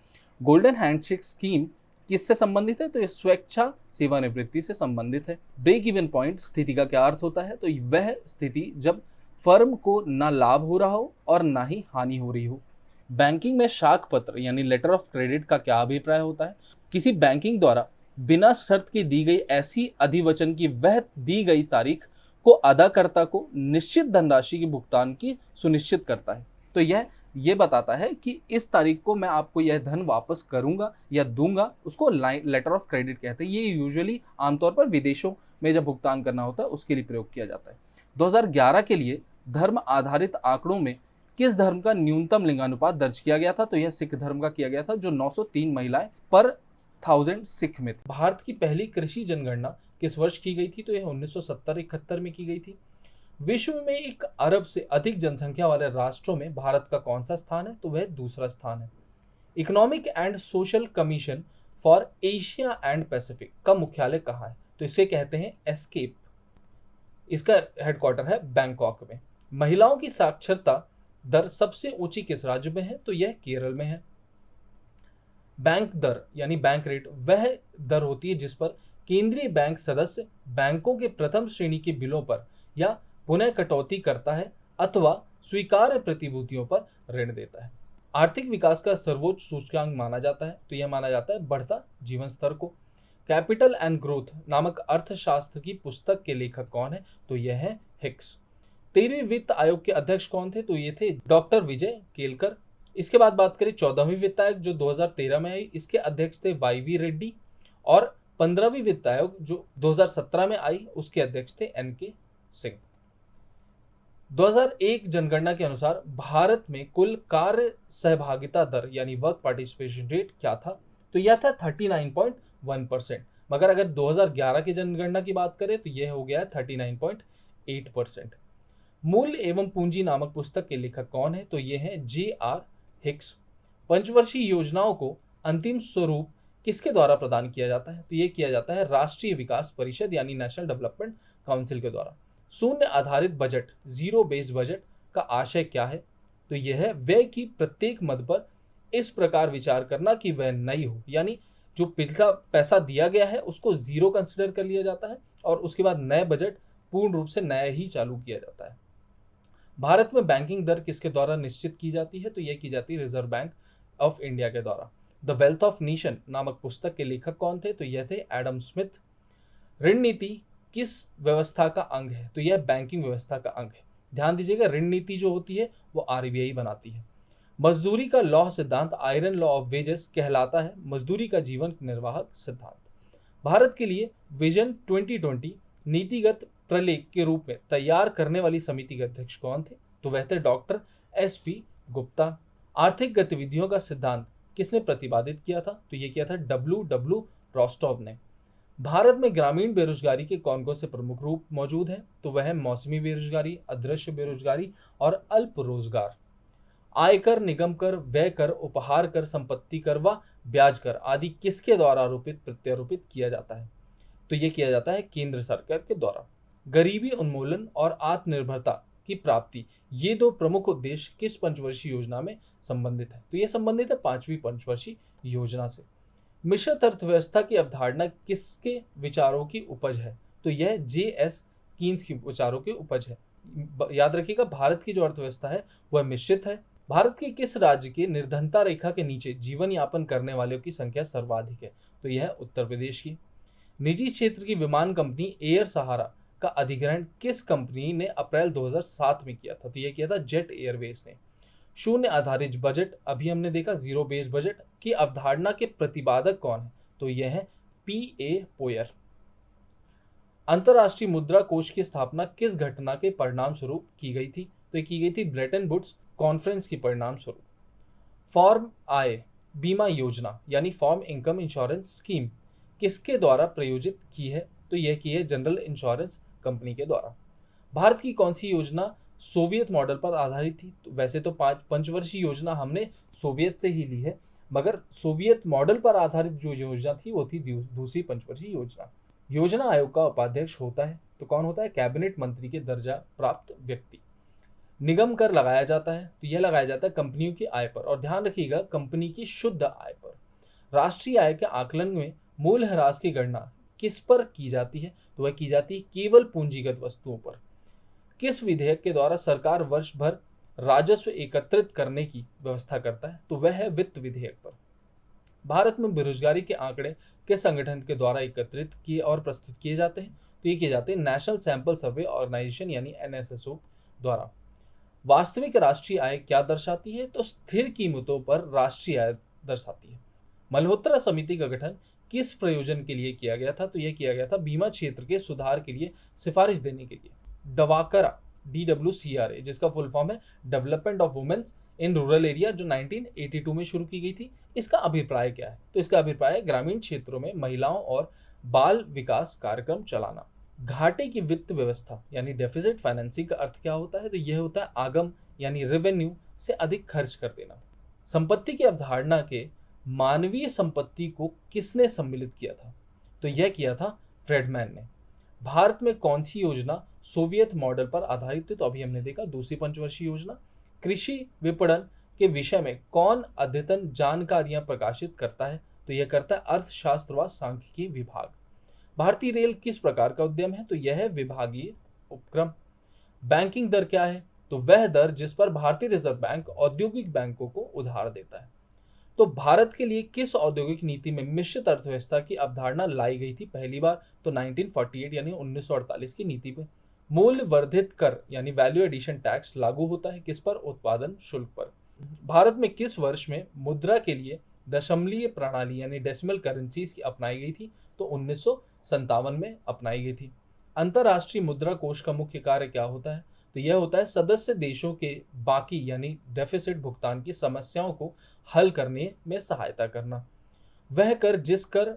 गोल्डन हैंडशेक स्कीम किससे संबंधित है? तो यह स्वेच्छा सेवानिवृत्ति से संबंधित है। ब्रेक इवन पॉइंट स्थिति का क्या अर्थ होता है? तो वह स्थिति जब फर्म को ना लाभ हो रहा हो और ना ही हानि हो रही हो। बैंकिंग में शाख पत्र यानी लेटर ऑफ क्रेडिट का क्या अभिप्राय होता है? किसी बैंकिंग द्वारा बिना शर्त के दी गई ऐसी अधिवचन की वह दी गई तारीख को अदाकर्ता को निश्चित धनराशि के भुगतान की सुनिश्चित करता है। तो यह बताता है कि इस तारीख को मैं आपको यह धन वापस करूंगा या दूंगा, उसको लेटर ऑफ क्रेडिट कहते हैं। ये यूजुअली आमतौर पर विदेशों में जब भुगतान करना होता है उसके लिए प्रयोग किया जाता है। 2011 के लिए धर्म आधारित आंकड़ों में किस धर्म का न्यूनतम लिंगानुपात दर्ज किया गया था? तो यह सिख धर्म का किया गया था, जो 903 महिलाएं पर 1000 सिख में थी। भारत की पहली कृषि जनगणना किस वर्ष की गई थी? तो यह 1970-71 में की गई थी। विश्व में 1 अरब से अधिक जनसंख्या वाले राष्ट्रों में भारत का कौन सा स्थान है? तो वह दूसरा स्थान है। Economic and social commission for Asia and Pacific का मुख्यालय कहाँ है? तो इसे कहते हैं एस्केप। इसका हेडक्वार्टर है बैंकॉक में। महिलाओं की साक्षरता दर सबसे ऊंची किस राज्य में है? तो यह केरल में है। बैंक दर यानी बैंक रेट वह दर होती है जिस पर केंद्रीय बैंक सदस्य बैंकों के प्रथम श्रेणी के बिलों पर या पुनः कटौती करता है अथवा स्वीकार्य प्रतिभूतियों पर ऋण देता है। आर्थिक विकास का सर्वोच्च सूचकांक माना जाता है? तो यह माना जाता है बढ़ता जीवन स्तर को। कैपिटल एंड ग्रोथ नामक अर्थशास्त्र की पुस्तक के लेखक कौन है? तो यह है हिक्स। 13वीं वित्त आयोग के अध्यक्ष कौन थे? तो ये थे डॉक्टर विजय केलकर। इसके बाद बात करें 14वीं वित्त आयोग जो 2013 में आई, इसके अध्यक्ष थे वाई.वी. रेड्डी। और 15वीं वित्त आयोग जो 2017 में आई, उसके अध्यक्ष थे एन.के. सिंह। 2001 जनगणना के अनुसार भारत में कुल कार्य सहभागिता दर यानी वर्क पार्टिसिपेशन रेट क्या था? तो यह था 39.1%। मगर अगर 2011 की जनगणना की बात करें तो यह हो गया है 39.8%। मूल्य एवं पूंजी नामक पुस्तक के लेखक कौन है? तो ये है जे.आर. हिक्स। पंचवर्षीय योजनाओं को अंतिम स्वरूप किसके द्वारा प्रदान किया जाता है? तो ये किया जाता है राष्ट्रीय विकास परिषद यानी नेशनल डेवलपमेंट काउंसिल के द्वारा। शून्य आधारित बजट, जीरो बेस्ड बजट का आशय क्या है? तो यह है व्यय की प्रत्येक मद पर इस प्रकार विचार करना कि वह नई हो, यानी जो पिछला पैसा दिया गया है उसको जीरो कंसिडर कर लिया जाता है और उसके बाद नए बजट पूर्ण रूप से नया ही चालू किया जाता है। भारत में बैंकिंग दर किसके द्वारा निश्चित की जाती है? तो यह की जाती है रिजर्व बैंक ऑफ इंडिया के द्वारा। द वेल्थ ऑफ नेशन नामक पुस्तक के लेखक कौन थे? तो यह थे एडम स्मिथ। ऋण नीति किस व्यवस्था का अंग है? तो यह बैंकिंग व्यवस्था का अंग है। ध्यान दीजिएगा, ऋण नीति जो होती है वो आरबीआई बनाती है। मजदूरी का लौह सिद्धांत आयरन लॉ ऑफ वेजेस कहलाता है मजदूरी का जीवन निर्वाहक सिद्धांत। भारत के लिए विजन 2020 नीतिगत प्रलेख के रूप में तैयार करने वाली समिति के अध्यक्ष कौन थे? तो वह थे डॉक्टर एस.पी. गुप्ता। आर्थिक गतिविधियों का सिद्धांत किसने प्रतिपादित किया था? तो यह किया था डब्ल्यू रोस्टोव ने। भारत में ग्रामीण बेरोजगारी के कौन कौन से प्रमुख रूप मौजूद हैं? तो वह है मौसमी बेरोजगारी, अदृश्य बेरोजगारी और अल्प रोजगार। आयकर, निगम कर, व्यय कर, उपहार कर, संपत्ति कर व ब्याज कर आदि किसके द्वारा आरोपित प्रत्यारोपित किया जाता है? तो यह किया जाता है केंद्र सरकार के द्वारा। गरीबी उन्मूलन और आत्मनिर्भरता की प्राप्ति, ये दो प्रमुख उद्देश्य किस पंचवर्षीय योजना में संबंधित है? तो यह संबंधित है 5वीं पंचवर्षीय योजना से। मिश्रित अर्थव्यवस्था की अवधारणा किसके विचारों की उपज है? तो यह जे.एस. कीन्स की विचारों की उपज है। याद रखिएगा, भारत की जो अर्थव्यवस्था है वह मिश्रित है। भारत के किस राज्य के निर्धनता रेखा के नीचे जीवन यापन करने वालों की संख्या सर्वाधिक है? तो यह है उत्तर प्रदेश की। निजी क्षेत्र की विमान कंपनी एयर सहारा का अधिग्रहण किस कंपनी ने अप्रैल 2007 में किया था? तो यह किया था जेट एयरवेज ने। शून्य आधारित बजट, अभी हमने देखा जीरो बेस्ड बजट की अवधारणा के प्रतिपादक कौन है, तो यह है P.A. पोयर। अंतरराष्ट्रीय मुद्रा कोष की स्थापना किस घटना के परिणाम स्वरूप की गई थी, तो ये की गई थी ब्रेटन वुड्स कॉन्फ्रेंस की परिणाम स्वरूप। फॉर्म आय बीमा योजना यानी फॉर्म इनकम इंश्योरेंस स्कीम किसके द्वारा प्रायोजित की है, तो यह की है जनरल इंश्योरेंस कंपनी के द्वारा। भारत की कौन सी योजना सोवियत मॉडल पर आधारित थी, तो वैसे तो पंचवर्षीय योजना हमने सोवियत से ही ली है, मगर सोवियत मॉडल पर आधारित जो योजना थी वो थी दूसरी पंचवर्षीय योजना। योजना आयोग का उपाध्यक्ष होता है, तो कौन होता है, कैबिनेट मंत्री के दर्जा प्राप्त व्यक्ति। निगम कर लगाया जाता है, तो यह लगाया जाता है कंपनियों की आय पर, और ध्यान रखिएगा कंपनी की शुद्ध आय पर। राष्ट्रीय आय के आकलन में मूल्यह्रास की गणना किस पर की जाती है, तो वह की जाती है केवल पूंजीगत वस्तुओं पर। किस विधेयक के द्वारा सरकार वर्ष भर राजस्व एकत्रित करने की व्यवस्था करता है, तो वह है वित्त विधेयक पर। भारत में बेरोजगारी के आंकड़े किस संगठन के द्वारा एकत्रित किए और प्रस्तुत किए जाते हैं, तो ये किए जाते हैं नेशनल सैंपल सर्वे ऑर्गेनाइजेशन यानी NSSO द्वारा। वास्तविक राष्ट्रीय आय क्या दर्शाती है, तो स्थिर कीमतों पर राष्ट्रीय आय दर्शाती है। मल्होत्रा समिति का गठन किस प्रयोजन के लिए किया गया था, तो यह किया गया था बीमा क्षेत्र के सुधार के लिए सिफारिश देने के लिए। डवाकरा DWCRA जिसका फुल फॉर्म है development of women's in rural area, जो 1982 में शुरू की गई थी, इसका अभिप्राय क्या है, तो इसका अभिप्राय है ग्रामीण क्षेत्रों में महिलाओं और बाल विकास कार्यक्रम चलाना। घाटे की वित्त व्यवस्था यानी डेफिसिट फाइनेंसिंग का अर्थ क्या होता है, तो यह होता है आगम यानी रेवेन्यू से अधिक खर्च कर देना। संपत्ति की अवधारणा के मानवीय संपत्ति को किसने सम्मिलित किया था, तो यह किया था फ्रेडमैन ने। भारत में कौन सी योजना सोवियत मॉडल पर आधारित थी, तो अभी हमने देखा दूसरी पंचवर्षीय योजना। कृषि विपणन के विषय में कौन अद्यतन जानकारियां प्रकाशित करता है, तो यह करता है अर्थशास्त्र व सांख्यिकी विभाग। भारतीय रेल किस प्रकार का उद्यम है, तो यह है विभागीय उपक्रम। बैंकिंग दर क्या है, तो वह दर जिस पर भारतीय रिजर्व बैंक औद्योगिक बैंकों को उधार देता है। तो भारत के लिए किस औद्योगिक नीति में मिश्रित अर्थव्यवस्था की अवधारणा लाई गई थी पहली बार, तो 1948 यानी 1948 की नीति पे। मूल्य वर्धित कर यानी वैल्यू एडिशन टैक्स लागू होता है किस पर, उत्पादन शुल्क पर। भारत में किस वर्ष में मुद्रा के लिए दशमलवीय प्रणाली यानी डेसिमल करेंसीज की अपनाई गई थी, तो 1957 में अपनाई गई थी। अंतरराष्ट्रीय मुद्रा कोष का मुख्य कार्य क्या होता है, तो यह होता है सदस्य देशों के बाकी यानी डेफिसिट भुगतान की समस्याओं को हल करने में सहायता करना। वह कर जिस कर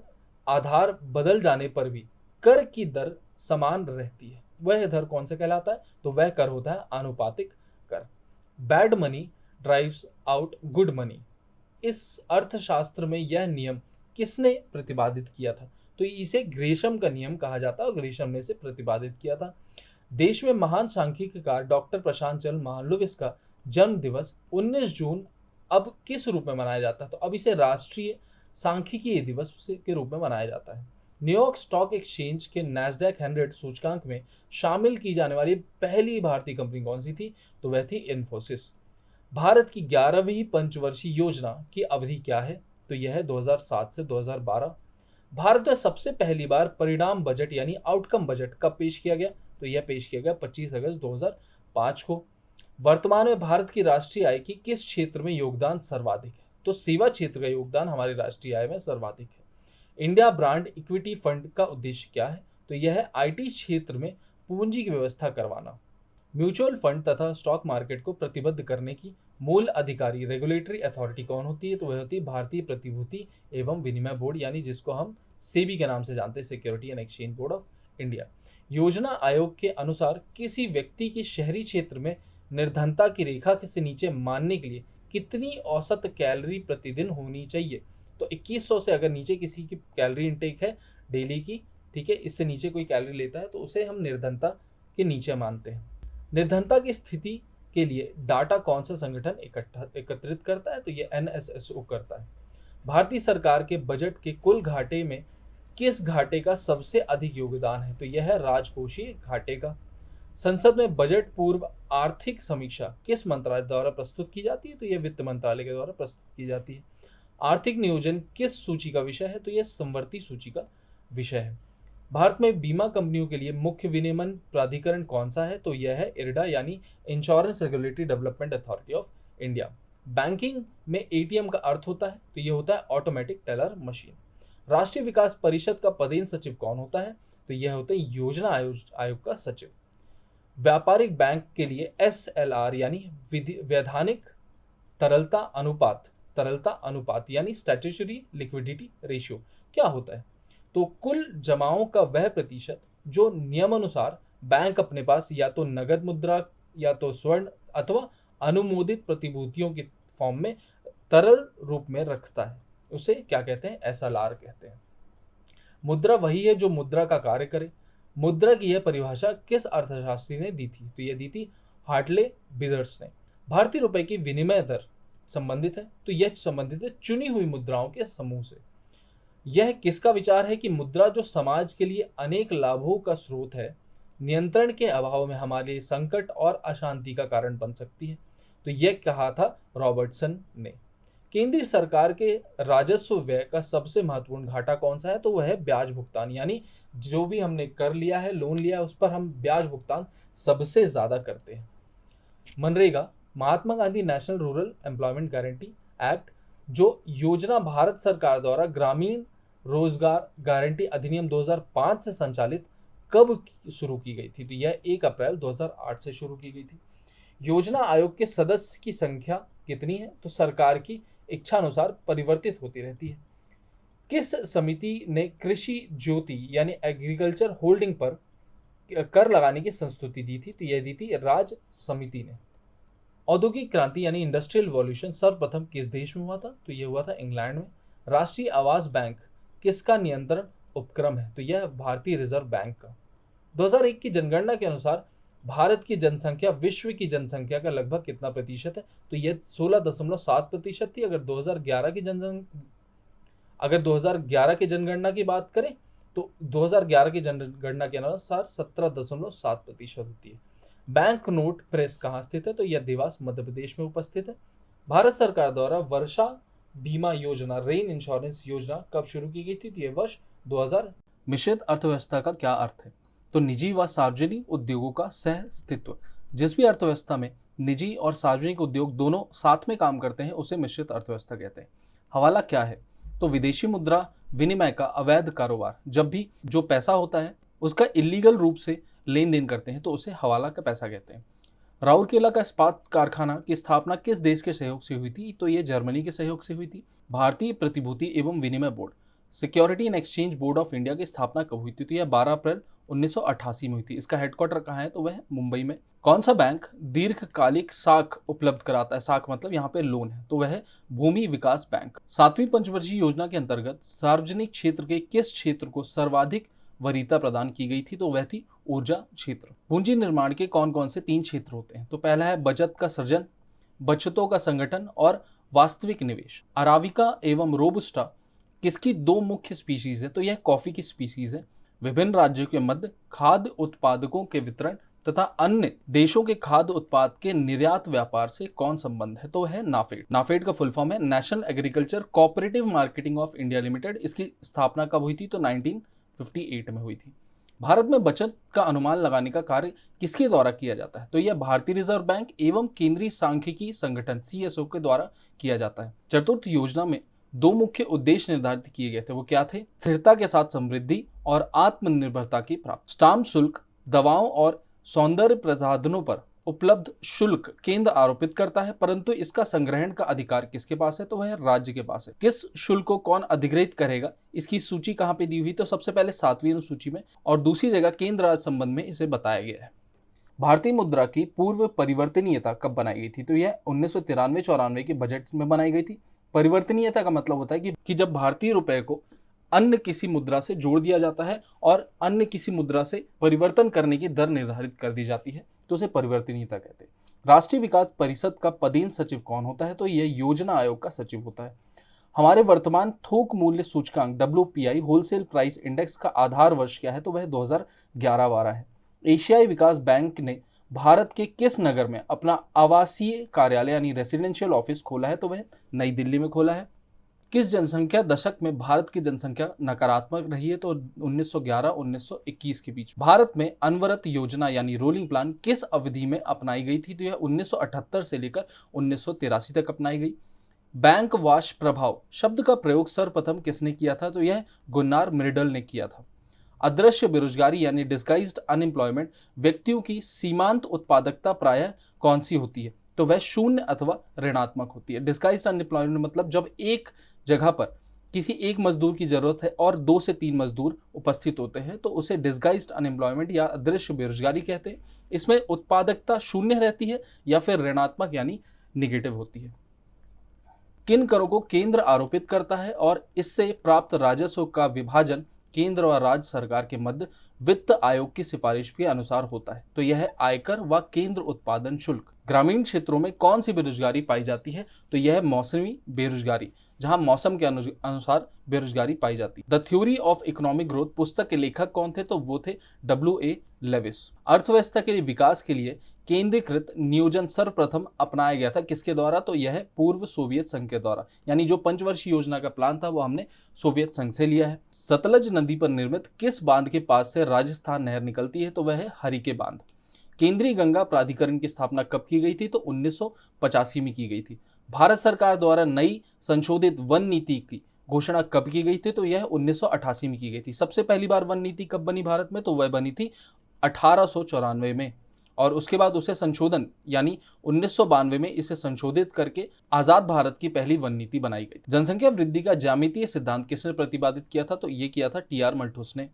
आधार बदल जाने पर भी कर की दर समान रहती है, वह दर कौन सा कहलाता है, तो वह कर होता है आनुपातिक कर। Bad money drives out good money, इस अर्थशास्त्र में यह नियम किसने प्रतिपादित किया था, तो इसे ग्रेशम का नियम कहा जाता है और ग्रेशम ने इसे प्रतिपादित किया था। देश में महान सांख्यिकीकार डॉक्टर प्रशांत चंद्र महालनोबिस का जन्म दिवस 19 जून अब किस रूप में मनाया जाता है, तो अब इसे राष्ट्रीय सांख्यिकीय दिवस के रूप में मनाया जाता है। न्यूयॉर्क स्टॉक एक्सचेंज के नैस्डैक 100 सूचकांक में शामिल की जाने वाली पहली भारतीय कंपनी कौन सी थी, तो वह थी इन्फोसिस। भारत की 11वीं पंचवर्षीय योजना की अवधि क्या है, तो यह है 2007 से 2012। भारत में सबसे पहली बार परिणाम बजट यानी आउटकम बजट कब पेश किया गया, तो यह पेश किया गया 25 अगस्त 2005 को। वर्तमान में भारत की राष्ट्रीय आय की किस क्षेत्र में योगदान सर्वाधिक है, तो सेवा क्षेत्र का योगदान हमारी राष्ट्रीय आय में सर्वाधिक है। इंडिया ब्रांड इक्विटी फंड का उद्देश्य क्या है, तो यह है IT क्षेत्र में पूंजी की व्यवस्था करवाना। म्यूचुअल फंड तथा स्टॉक मार्केट को प्रतिबद्ध करने की मूल अधिकारी रेगुलेटरी अथॉरिटी कौन होती है, तो वह होती है भारतीय प्रतिभूति एवं विनिमय बोर्ड यानी जिसको हम सेबी के नाम से जानते हैं, security and exchange board of India. योजना आयोग के अनुसार किसी व्यक्ति की शहरी क्षेत्र में निर्धनता की रेखा से नीचे मानने के लिए कितनी औसत कैलोरी प्रतिदिन होनी चाहिए, तो 2100 से अगर नीचे किसी की कैलोरी इनटेक है डेली की, ठीक है, इससे नीचे कोई कैलोरी लेता है तो उसे हम निर्धनता के नीचे मानते हैं। निर्धनता की स्थिति के लिए डाटा कौन सा संगठन एकत्रित करता है, तो ये NSSO करता है। भारतीय सरकार के बजट के कुल घाटे में किस घाटे का सबसे अधिक योगदान है, तो यह है राजकोषीय घाटे का। संसद में बजट पूर्व आर्थिक समीक्षा किस मंत्रालय द्वारा प्रस्तुत की जाती है, तो यह वित्त मंत्रालय के द्वारा प्रस्तुत की जाती है। आर्थिक नियोजन किस सूची का विषय है, तो यह समवर्ती सूची का विषय है। भारत में बीमा कंपनियों के लिए मुख्य विनियमन प्राधिकरण कौन सा है, तो यह है IRDA यानी insurance regulatory development authority of India. Banking में एटीएम का अर्थ होता है, तो ये होता है ऑटोमेटिक टेलर मशीन। राष्ट्रीय विकास परिषद का पदेन सचिव कौन होता है, तो यह होता है योजना आयोग का सचिव। व्यापारिक बैंक के लिए SLR यानी वैधानिक तरलता अनुपात यानी स्टैट्यूटरी लिक्विडिटी रेशियो क्या होता है, तो कुल जमाओं का वह प्रतिशत जो नियमानुसार बैंक अपने पास या तो नगद मुद्रा या तो स्वर्ण अथवा अनुमोदित प्रतिभूतियों के फॉर्म में तरल रूप में रखता है, उसे क्या कहते हैं, SLR कहते हैं। मुद्रा वही है जो मुद्रा का कार्य करे। मुद्रा की यह परिभाषा किस अर्थशास्त्री ने दी थी, तो यह दी थी हार्टले बिदर्स ने। भारतीय रुपए की विनिमय दर संबंधित है, तो यह संबंधित है चुनी हुई मुद्राओं के समूह से। यह किसका विचार है कि मुद्रा जो समाज के लिए अनेक लाभों का स्रोत है, नियंत्रण के अभाव में हमारे लिए संकट और अशांति का कारण बन सकती है, तो यह कहा था रॉबर्टसन ने। केंद्रीय सरकार के राजस्व व्यय का सबसे महत्वपूर्ण घाटा कौन सा है, तो वह है ब्याज भुगतान, यानी जो भी हमने कर लिया है, लोन लिया है, उस पर हम ब्याज भुगतान सबसे ज्यादा करते हैं। MNREGA, Mahatma Gandhi national rural employment guarantee act, जो योजना भारत सरकार द्वारा ग्रामीण रोजगार गारंटी अधिनियम 2005 से संचालित कब शुरू की गई थी, तो यह 1 अप्रैल 2008 से शुरू की गई थी। योजना आयोग के सदस्य की संख्या कितनी है, तो सरकार की इच्छा अनुसार परिवर्तित होती रहती है। किस समिति ने कृषि ज्योति यानी एग्रीकल्चर होल्डिंग पर कर लगाने की संस्तुति दी थी, तो यह दी थी राज समिति ने। औद्योगिक क्रांति यानी इंडस्ट्रियल रिवॉल्यूशन सर्वप्रथम किस देश में हुआ था, तो यह हुआ था इंग्लैंड में। राष्ट्रीय आवास बैंक किसका नियंत्रण उपक्रम है, तो यह भारतीय रिजर्व बैंक का। 2001 की जनगणना के अनुसार भारत की जनसंख्या विश्व की जनसंख्या का लगभग कितना प्रतिशत है, तो यह 16.7% थी। अगर 2011 की जनगणना की बात करें तो 2011 की जनगणना के अनुसार 17.7% होती है। बैंक नोट प्रेस कहाँ स्थित है, तो यह देवास मध्य प्रदेश में उपस्थित है। भारत सरकार द्वारा वर्षा बीमा योजना रेन इंश्योरेंस योजना कब शुरू की गई थी, तो यह वर्ष 2000। मिश्रित अर्थव्यवस्था का क्या अर्थ है, तो निजी व सार्वजनिक उद्योगों का सह अस्तित्व। जिस भी अर्थव्यवस्था में निजी और सार्वजनिक उद्योग दोनों साथ में काम करते हैं उसे मिश्रित अर्थव्यवस्था कहते हैं। हवाला क्या है, तो विदेशी मुद्रा विनिमय का अवैध कारोबार। जब भी जो पैसा होता है उसका इलीगल रूप से लेन देन करते हैं तो उसे हवाला का पैसा कहते हैं। राउरकेला का इस्पात कारखाना की स्थापना किस देश के सहयोग से हुई थी, तो ये जर्मनी के सहयोग से हुई थी। भारतीय प्रतिभूति एवं विनिमय board security and exchange board of India की स्थापना कब हुई थी, तो यह 12 अप्रैल 1988 में हुई थी। इसका हेडक्वार्टर कहाँ है, तो वह मुंबई में। कौन सा बैंक दीर्घकालिक साख उपलब्ध कराता है, साख मतलब यहाँ पे लोन है, तो वह भूमि विकास बैंक। 7वीं पंचवर्षीय योजना के अंतर्गत सार्वजनिक क्षेत्र के किस क्षेत्र को सर्वाधिक वरीयता प्रदान की गई थी, तो वह थी ऊर्जा क्षेत्र। पूंजी निर्माण के कौन कौन से 3 क्षेत्र होते हैं, तो पहला है बचत का सृजन, बचतों का संगठन और वास्तविक निवेश। अराबिका एवं रोबस्टा किसकी 2 मुख्य स्पीशीज है, तो यह कॉफी की स्पीशीज है। विभिन्न राज्यों के मध्य खाद्य उत्पादकों के वितरण तथा अन्य देशों के खाद्य उत्पाद के निर्यात व्यापार से कौन संबंध है, तो है नाफेड। नाफेड का फुल फॉर्म है national agriculture cooperative marketing of India limited. इसकी स्थापना कब हुई थी, तो 1958 में हुई थी। भारत में बचत का अनुमान लगाने का कार्य किसके द्वारा किया जाता है, तो यह भारतीय रिजर्व बैंक एवं केंद्रीय सांख्यिकी संगठन CSO के द्वारा किया जाता है। चतुर्थ योजना में 2 मुख्य उद्देश्य निर्धारित किए गए थे, वो क्या थे, स्थिरता के साथ समृद्धि और आत्मनिर्भरता की प्राप्ति। स्टाम्प शुल्क दवाओं और सौंदर्य प्रसाधनों पर उपलब्ध शुल्क केंद्र आरोपित करता है, परंतु इसका संग्रहण का अधिकार किसके पास है, तो वह राज्य के पास है। किस शुल्क को कौन अधिग्रहित करेगा, इसकी सूची कहां पे दी हुई, तो सबसे पहले 7वीं अनुसूची में और दूसरी जगह केंद्र राज्य संबंध में इसे बताया गया है। भारतीय मुद्रा की पूर्व परिवर्तनीयता कब बनाई गई थी, तो यह 1993-94 के बजट में बनाई गई थी। परिवर्तनीयता का मतलब होता है कि जब भारतीय रुपए को अन्य किसी मुद्रा से जोड़ दिया जाता है और अन्य किसी मुद्रा से परिवर्तन करने की दर निर्धारित कर दी जाती है, तो उसे परिवर्तनीयता कहते हैं। राष्ट्रीय विकास परिषद का पदेन सचिव कौन होता है, तो यह योजना आयोग का सचिव होता है। हमारे वर्तमान थोक मूल्य सूचकांक WPI होलसेल प्राइस इंडेक्स का आधार वर्ष क्या है, तो वह 2011-12 है। एशियाई विकास बैंक ने भारत के किस नगर में अपना आवासीय कार्यालय यानी रेसिडेंशियल ऑफिस खोला है, तो वह नई दिल्ली में खोला है। किस जनसंख्या दशक में भारत की जनसंख्या नकारात्मक रही है? तो 1911-1921 के बीच। भारत में अनवरत योजना यानी रोलिंग प्लान किस अवधि में अपनाई गई थी? तो यह 1978 से लेकर 1983 तक अपनाई गई। बैंक वाश प्रभाव शब्द का प्रयोग सर्वप्रथम किसने किया था? तो यह गुन्नार मिर्डल ने किया था। अदृश्य बेरोजगारी यानी डिस्गाइज्ड अनएम्प्लॉयमेंट व्यक्तियों की सीमांत उत्पादकता प्रायः कौन सी होती है? तो वह शून्य अथवा ऋणात्मक होती है। डिस्गाइज्ड अनएम्प्लॉयमेंट मतलब जब एक जगह पर किसी एक मजदूर की जरूरत है और 2 से 3 मजदूर उपस्थित होते हैं तो उसे डिस्गाइज्ड अनएम्प्लॉयमेंट या अदृश्य बेरोजगारी कहते हैं। इसमें उत्पादकता शून्य रहती है या फिर ऋणात्मक यानी निगेटिव होती है। किन करों को केंद्र आरोपित करता है और इससे प्राप्त राजस्व का विभाजन केंद्र और राज्य सरकार के मध्य वित्त आयोग की सिफारिश के अनुसार होता है? तो यह है आयकर व केंद्र उत्पादन शुल्क। ग्रामीण क्षेत्रों में कौन सी बेरोजगारी पाई जाती है? तो यह है मौसमी बेरोजगारी, जहां मौसम के अनुसार बेरोजगारी पाई जाती है। The theory of economic growth पुस्तक के लेखक कौन थे? तो वो थे W.A. लेविस। अर्थव्यवस्था के लिए विकास के लिए केंद्रीकृत नियोजन सर्वप्रथम अपनाया गया था किसके द्वारा? तो यह पूर्व सोवियत संघ के द्वारा, यानी जो पंचवर्षीय योजना का प्लान था वो हमने सोवियत संघ से लिया है। सतलज नदी पर निर्मित किस बांध के पास से राजस्थान नहर निकलती है? तो वह है हरिके बांध। केंद्रीय गंगा प्राधिकरण की स्थापना कब की गई थी? तो 1985 में की गई थी। भारत सरकार द्वारा नई संशोधित वन नीति की घोषणा कब की गई थी? तो यह 1988 में की गई थी। सबसे पहली बार वन नीति कब बनी भारत में? तो वह बनी थी 1894 में, और उसके बाद उसे संशोधन यानी 1992 में इसे संशोधित करके आजाद भारत की पहली वन नीति बनाई गई। जनसंख्या वृद्धि का ज्यामितीय सिद्धांत किसने प्रतिपादित किया था? तो ये किया था टी.आर. मल्थुस ने।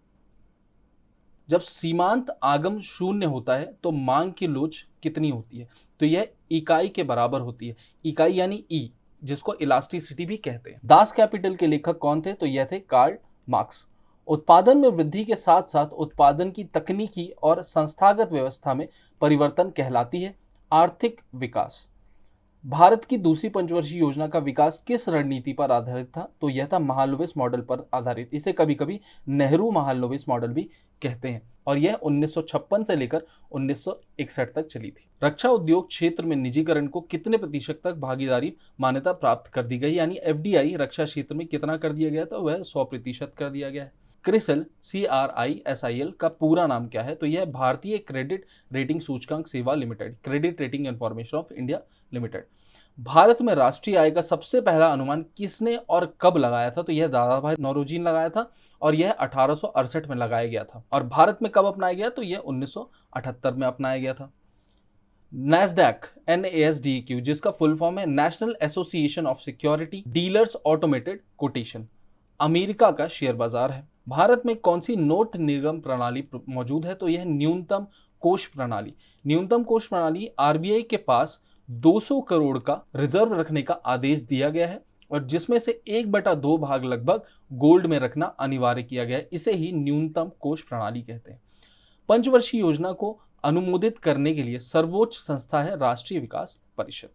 जब सीमांत आगम शून्य होता है तो मांग की लोच कितनी होती है? तो यह इकाई के बराबर होती है। इकाई यानी ई, जिसको इलास्टिसिटी भी कहते हैं। दास कैपिटल के लेखक कौन थे? तो यह थे कार्ल मार्क्स। उत्पादन में वृद्धि के साथ साथ उत्पादन की तकनीकी और संस्थागत व्यवस्था में परिवर्तन कहलाती है आर्थिक विकास। भारत की दूसरी पंचवर्षीय योजना का विकास किस रणनीति पर आधारित था? तो यह था महालनोबिस मॉडल पर आधारित। इसे कभी कभी नेहरू महालनोबिस मॉडल भी कहते हैं और यह 1956 से लेकर 1961 तक चली थी। रक्षा उद्योग क्षेत्र में निजीकरण को कितने प्रतिशत तक भागीदारी मान्यता प्राप्त कर दी गई, यानी FDI रक्षा क्षेत्र में कितना कर दिया गया था? वह 100% कर दिया गया है। क्रिसिल CRISIL का पूरा नाम क्या है? तो यह भारतीय क्रेडिट रेटिंग सूचकांक सेवा limited, credit rating information of India limited. Bharat में राष्ट्रीय आय का सबसे पहला अनुमान किसने और कब लगाया था? तो यह दादा भाई नौरोजी ने लगाया था और यह 1868 में लगाया गया था। और भारत में कब अपनाया गया? तो यह 1978 में अपनाया गया था। NASDAQ NASDAQ जिसका फुल फॉर्म है national association of security dealers automated quotation, America का शेयर बाजार है। भारत में कौन सी नोट निर्गम प्रणाली मौजूद है? तो यह न्यूनतम कोष प्रणाली। न्यूनतम कोष प्रणाली RBI के पास 200 करोड़ का रिजर्व रखने का आदेश दिया गया है और जिसमें से 1/2 भाग लगभग गोल्ड में रखना अनिवार्य किया गया है। इसे ही न्यूनतम कोष प्रणाली कहते हैं। पंचवर्षीय योजना को अनुमोदित करने के लिए सर्वोच्च संस्था है राष्ट्रीय विकास परिषद।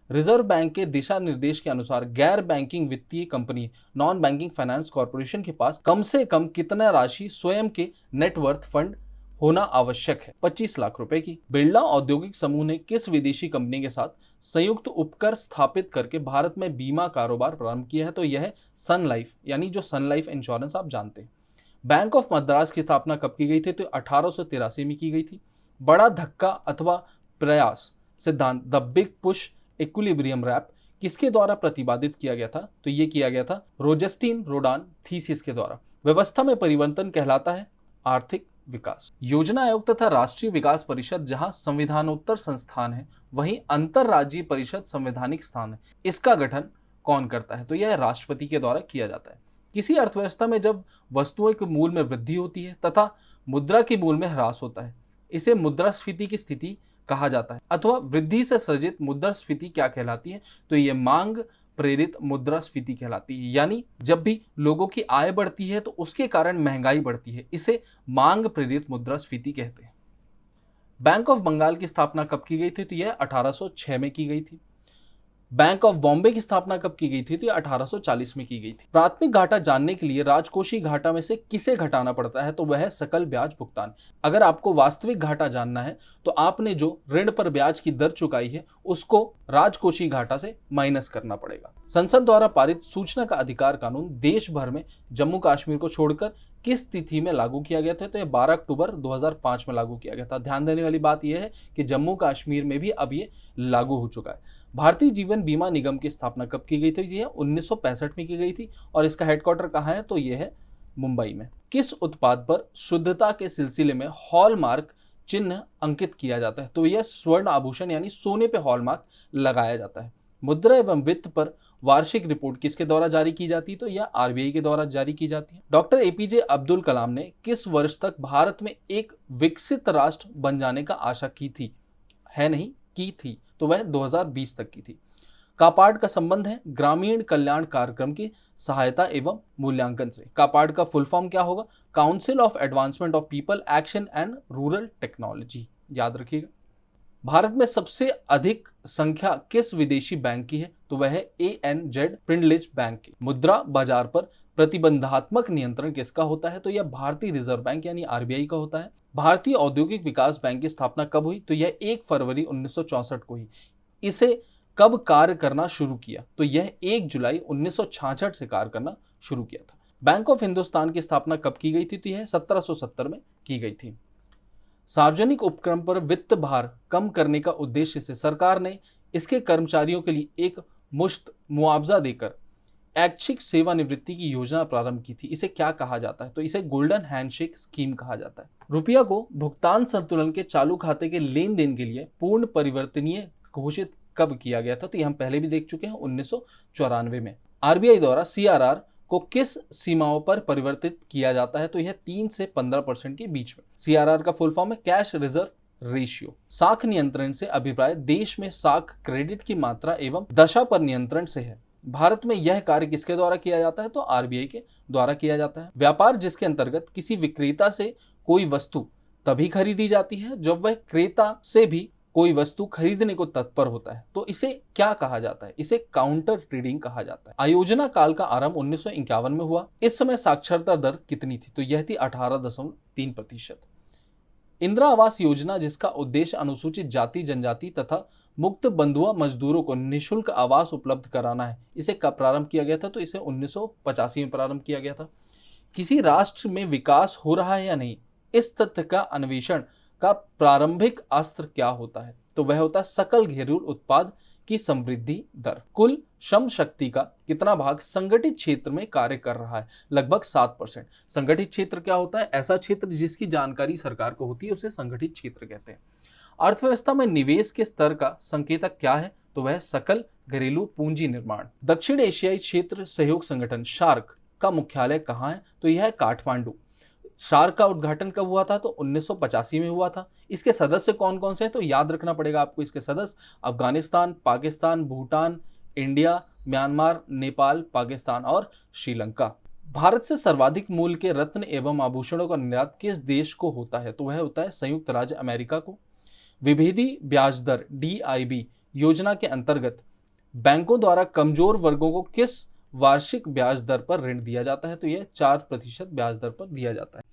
रिजर्व बैंक के दिशा निर्देश के अनुसार गैर बैंकिंग वित्तीय company non banking finance corporation के पास कम से कम कितना राशि स्वयं के नेटवर्थ फंड होना आवश्यक है? 25 लाख रुपए की। बिरला औद्योगिक समूह ने किस विदेशी कंपनी के साथ संयुक्त उपकर स्थापित करके भारत में बीमा कारोबार प्रारंभ किया है? तो यह है सन लाइफ, यानी जो सन लाइफ इंश्योरेंस आप जानते हैं। बैंक ऑफ मद्रास की स्थापना कब की गई थी? तो 1883 में की गई थी। बड़ा धक्का अथवा प्रयास सिद्धांत the big push equilibrium trap किसके द्वारा प्रतिपादित किया गया था? तो यह किया गया था रोजेस्टीन रोडान थीसिस के द्वारा। व्यवस्था में परिवर्तन कहलाता है आर्थिक विकास। योजना आयोग तथा राष्ट्रीय विकास परिषद जहां संविधानोत्तर संस्थान है, वहीं अंतरराज्यीय परिषद संवैधानिक स्थान है। इसका गठन कौन करता है? तो यह राष्ट्रपति के द्वारा किया जाता है। किसी अर्थव्यवस्था में जब वस्तुओं के मूल्य में वृद्धि होती है तथा मुद्रा के मूल्य में ह्रास होता है, इसे मुद्रास्फीति की स्थिति कहा जाता है। अथवा वृद्धि से सृजित मुद्रास्फीति क्या कहलाती है? तो यह मांग प्रेरित मुद्रास्फीति कहलाती है। यानी जब भी लोगों की आय बढ़ती है तो उसके कारण महंगाई बढ़ती है, इसे मांग प्रेरित मुद्रास्फीति कहते हैं। बैंक ऑफ बंगाल की स्थापना कब की गई थी? तो यह 1806 में की गई थी। बैंक ऑफ बॉम्बे की स्थापना कब की गई थी? तो ये 1840 में की गई थी। प्राथमिक घाटा जानने के लिए राजकोषीय घाटा में से किसे घटाना पड़ता है? तो वह है सकल ब्याज भुगतान। अगर आपको वास्तविक घाटा जानना है तो आपने जो ऋण पर ब्याज की दर चुकाई है उसको राजकोषीय घाटा से माइनस करना पड़ेगा। संसद द्वारा पारित सूचना का अधिकार कानून देश भर में जम्मू कश्मीर को छोड़कर किस तिथि में लागू किया गया था? तो ये 12 अक्टूबर 2005 में लागू किया गया था। ध्यान देने वाली बात यह है कि जम्मू कश्मीर में भी अब ये लागू हो चुका है। भारतीय जीवन बीमा निगम की स्थापना कब की गई थी? ये 1965 में की गई थी और इसका हेडक्वार्टर कहाँ है? तो ये है मुंबई में। किस उत्पाद पर शुद्धता के सिलसिले में हॉलमार्क चिन्ह अंकित किया जाता है? तो यह स्वर्ण आभूषण यानी सोने पे हॉलमार्क लगाया जाता है। मुद्रा एवं वित्त पर वार्षिक रिपोर्ट किसके द्वारा जारी की जाती है? तो यह आरबीआई के द्वारा जारी की जाती है। डॉक्टर एपीजे अब्दुल कलाम ने किस वर्ष तक भारत में एक विकसित राष्ट्र बन जाने का आशा की थी? है नहीं, की थी, तो वह 2020 तक की थी। कापार्ड का संबंध है ग्रामीण कल्याण कार्यक्रम की सहायता एवं मूल्यांकन से। कापार्ड का फुल फॉर्म क्या होगा? Council of advancement of people action and rural technology, याद रखिएगा। भारत में सबसे अधिक संख्या किस विदेशी बैंक की है? तो वह है ANZ प्रिविलेज बैंक की। मुद्रा बाजार पर प्रतिबंधात्मक नियंत्रण किसका होता है? तो यह भारतीय रिजर्व बैंक यानी आरबीआई का होता है। भारतीय औद्योगिक विकास बैंक की स्थापना कब हुई? तो यह 1 फरवरी 1964 को हुई। इसे कब कार्य करना शुरू किया? तो यह 1 जुलाई 1966 से कार्य करना शुरू किया था। बैंक ऑफ हिंदुस्तान की स्थापना कब की गई थी? तो यह 1770 में की गई थी। सार्वजनिक उपक्रम पर वित्त भार कम करने का उद्देश्य से सरकार ने इसके कर्मचारियों के लिए एक मुश्त मुआवजा देकर ऐच्छिक सेवानिवृत्ति की योजना प्रारंभ की थी। इसे क्या कहा जाता है? तो इसे गोल्डन हैंडशेक स्कीम कहा जाता है। रुपया को भुगतान संतुलन के चालू खाते के लेन देन के लिए पूर्ण परिवर्तनीय घोषित कब किया गया था? तो ये हम पहले भी देख चुके हैं 1994 में। आरबीआई द्वारा सीआरआर को किस सीमाओं पर परिवर्तित किया जाता है? तो यह 3 से 15% के बीच में। सीआरआर का फुल फॉर्म है कैश रिजर्व रेशियो। साख नियंत्रण से अभिप्राय देश में साख क्रेडिट की मात्रा एवं दशा पर नियंत्रण से है। भारत में यह कार्य किसके द्वारा किया जाता है? तो आरबीआई के द्वारा किया जाता है। व्यापार जिसके अंतर्गत किसी विक्रेता से कोई वस्तु तभी खरीदी जाती है जब वह क्रेता से भी कोई वस्तु खरीदने को तत्पर होता है, तो इसे क्या कहा जाता है? इसे काउंटर ट्रेडिंग कहा जाता है। आयोजना काल का आरंभ 1951 में हुआ। इस समय साक्षरता दर कितनी थी? तो यह थी 18.3%। इंदिरा आवास योजना जिसका उद्देश्य अनुसूचित जाति जनजाति तथा मुक्त बंधुआ मजदूरों को निःशुल्क आवास उपलब्ध कराना है, इसे कब प्रारंभ किया गया था? तो इसे 1985 में प्रारंभ किया गया था। किसी राष्ट्र में विकास हो रहा है या नहीं, इस तथ्य का अन्वेषण का प्रारंभिक अस्त्र क्या होता है? तो वह होता है सकल घरेलू उत्पाद की समृद्धि दर। कुल श्रम शक्ति का कितना भाग संगठित क्षेत्र में कार्य कर रहा है? लगभग 7%। संगठित क्षेत्र क्या होता है? ऐसा क्षेत्र जिसकी जानकारी सरकार को होती है उसे संगठित क्षेत्र कहते हैं। अर्थव्यवस्था में निवेश के स्तर का संकेतक क्या है? तो वह सकल घरेलू पूंजी निर्माण। दक्षिण एशियाई क्षेत्र सहयोग संगठन शार्क का मुख्यालय कहाँ है? तो यह है काठमांडू। शार्क का उद्घाटन कब हुआ था? तो 1985 में हुआ था। इसके सदस्य कौन कौन से हैं? तो याद रखना पड़ेगा आपको इसके सदस्य अफगानिस्तान, पाकिस्तान, भूटान, इंडिया, म्यांमार, नेपाल, पाकिस्तान और श्रीलंका। भारत से सर्वाधिक मूल्य के रत्न एवं आभूषणों का निर्यात किस देश को होता है? तो वह होता है संयुक्त राज्य अमेरिका को। विभेदी ब्याज दर DIB योजना के अंतर्गत बैंकों द्वारा कमजोर वर्गों को किस वार्षिक ब्याज दर पर ऋण दिया जाता है? तो यह 4% ब्याज दर पर दिया जाता है।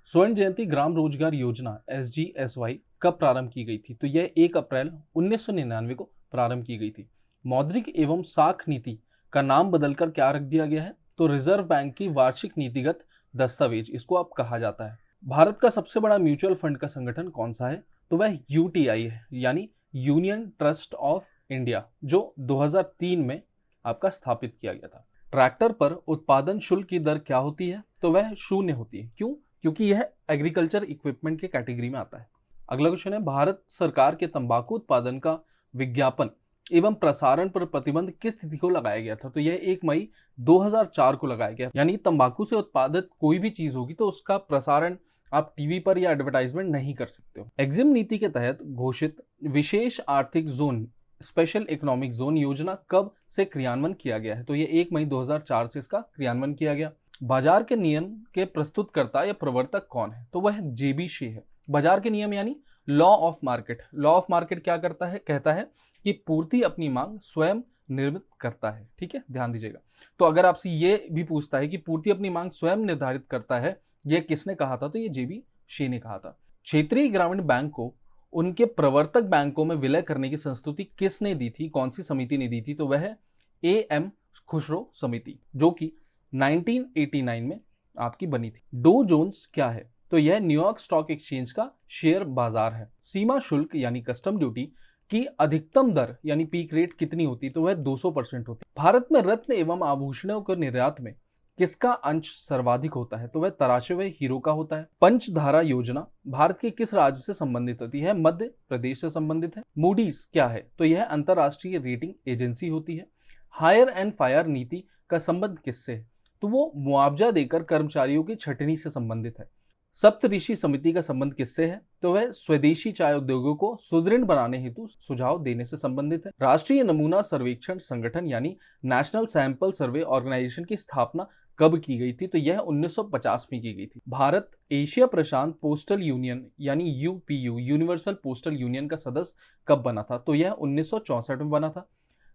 स्वर्ण जयंती ग्राम रोजगार योजना SGSY कब प्रारंभ की गई थी? तो यह 1 अप्रैल 1999 को प्रारंभ की गई थी। मौद्रिक एवं साख नीति का नाम बदलकर क्या रख दिया गया है? तो रिजर्व बैंक की वार्षिक नीतिगत दस्तावेज इसको अब कहा जाता है। भारत का सबसे बड़ा म्यूचुअल फंड का संगठन कौन सा है? तो वह UTI है यानी यूनियन ट्रस्ट ऑफ इंडिया, जो 2003 में आपका स्थापित किया गया था। ट्रैक्टर पर उत्पादन शुल्क की दर क्या होती है? तो वह 0 होती है। क्यों? क्योंकि यह एग्रीकल्चर इक्विपमेंट के कैटेगरी में आता है। अगला क्वेश्चन है भारत सरकार के तंबाकू उत्पादन का विज्ञापन एवं प्रसारण पर प्रतिबंध किस तिथि को लगाया गया था? तो यह 1 मई 2004 को लगाया गया। यानी तंबाकू से उत्पादित कोई भी चीज होगी तो उसका प्रसारण आप टीवी पर या एडवर्टाइजमेंट नहीं कर सकते हो। एग्जिम नीति के तहत घोषित विशेष आर्थिक जोन स्पेशल इकोनॉमिक जोन योजना कब से क्रियान्वयन किया गया है? तो ये 1 मई 2004 से इसका क्रियान्वयन किया गया। बाजार के नियम के प्रस्तुतकर्ता या प्रवर्तक कौन है? तो वह JB शे है। बाजार के नियम यानी law of market. Law of market क्या करता है? कहता है कि पूर्ति अपनी मांग स्वयं निर्मित करता है। ठीक है, ध्यान दीजिएगा। तो अगर आपसे ये भी पूछता है कि पूर्ति अपनी मांग स्वयं निर्धारित करता है, यह किसने कहा था, तो ये जेबी शे ने कहा था। क्षेत्रीय ग्रामीण बैंक को उनके प्रवर्तक बैंकों में विलय करने की संस्तुति किसने दी थी, कौन सी समिति ने दी थी, तो वह एएम खुसरो समिति, जो कि 1989 में आपकी बनी थी। डो जोन्स क्या है, तो यह न्यूयॉर्क स्टॉक एक्सचेंज का शेयर बाजार है। सीमा शुल्क यानी कस्टम ड्यूटी की अधिकतम दर यानी पीक रेट कितनी होती, तो वह 200% होती। भारत में रत्न एवं आभूषणों के निर्यात में किसका अंश सर्वाधिक होता है, तो वह तराशे हुए हीरो का होता है। पंचधारा योजना भारत के किस राज्य से संबंधित होती है, मध्य प्रदेश से संबंधित है। मूडीज क्या है, तो यह अंतरराष्ट्रीय रेटिंग एजेंसी होती है। हायर एंड फायर नीति का संबंध किससे है, तो वो मुआवजा देकर कर्मचारियों की छटनी से संबंधित है। सप्तऋषि समिति का संबंध किससे है, तो वह स्वदेशी चाय उद्योगों को सुदृढ़ बनाने हेतु सुझाव देने से संबंधित है। राष्ट्रीय नमूना सर्वेक्षण संगठन यानी नेशनल सैंपल सर्वे ऑर्गेनाइजेशन की स्थापना कब की गई थी, तो यह 1950 में की गई थी। भारत एशिया प्रशांत पोस्टल यूनियन यानी यूपीयू यूनिवर्सल पोस्टल यूनियन का सदस्य कब बना था, तो यह 1964 में बना था।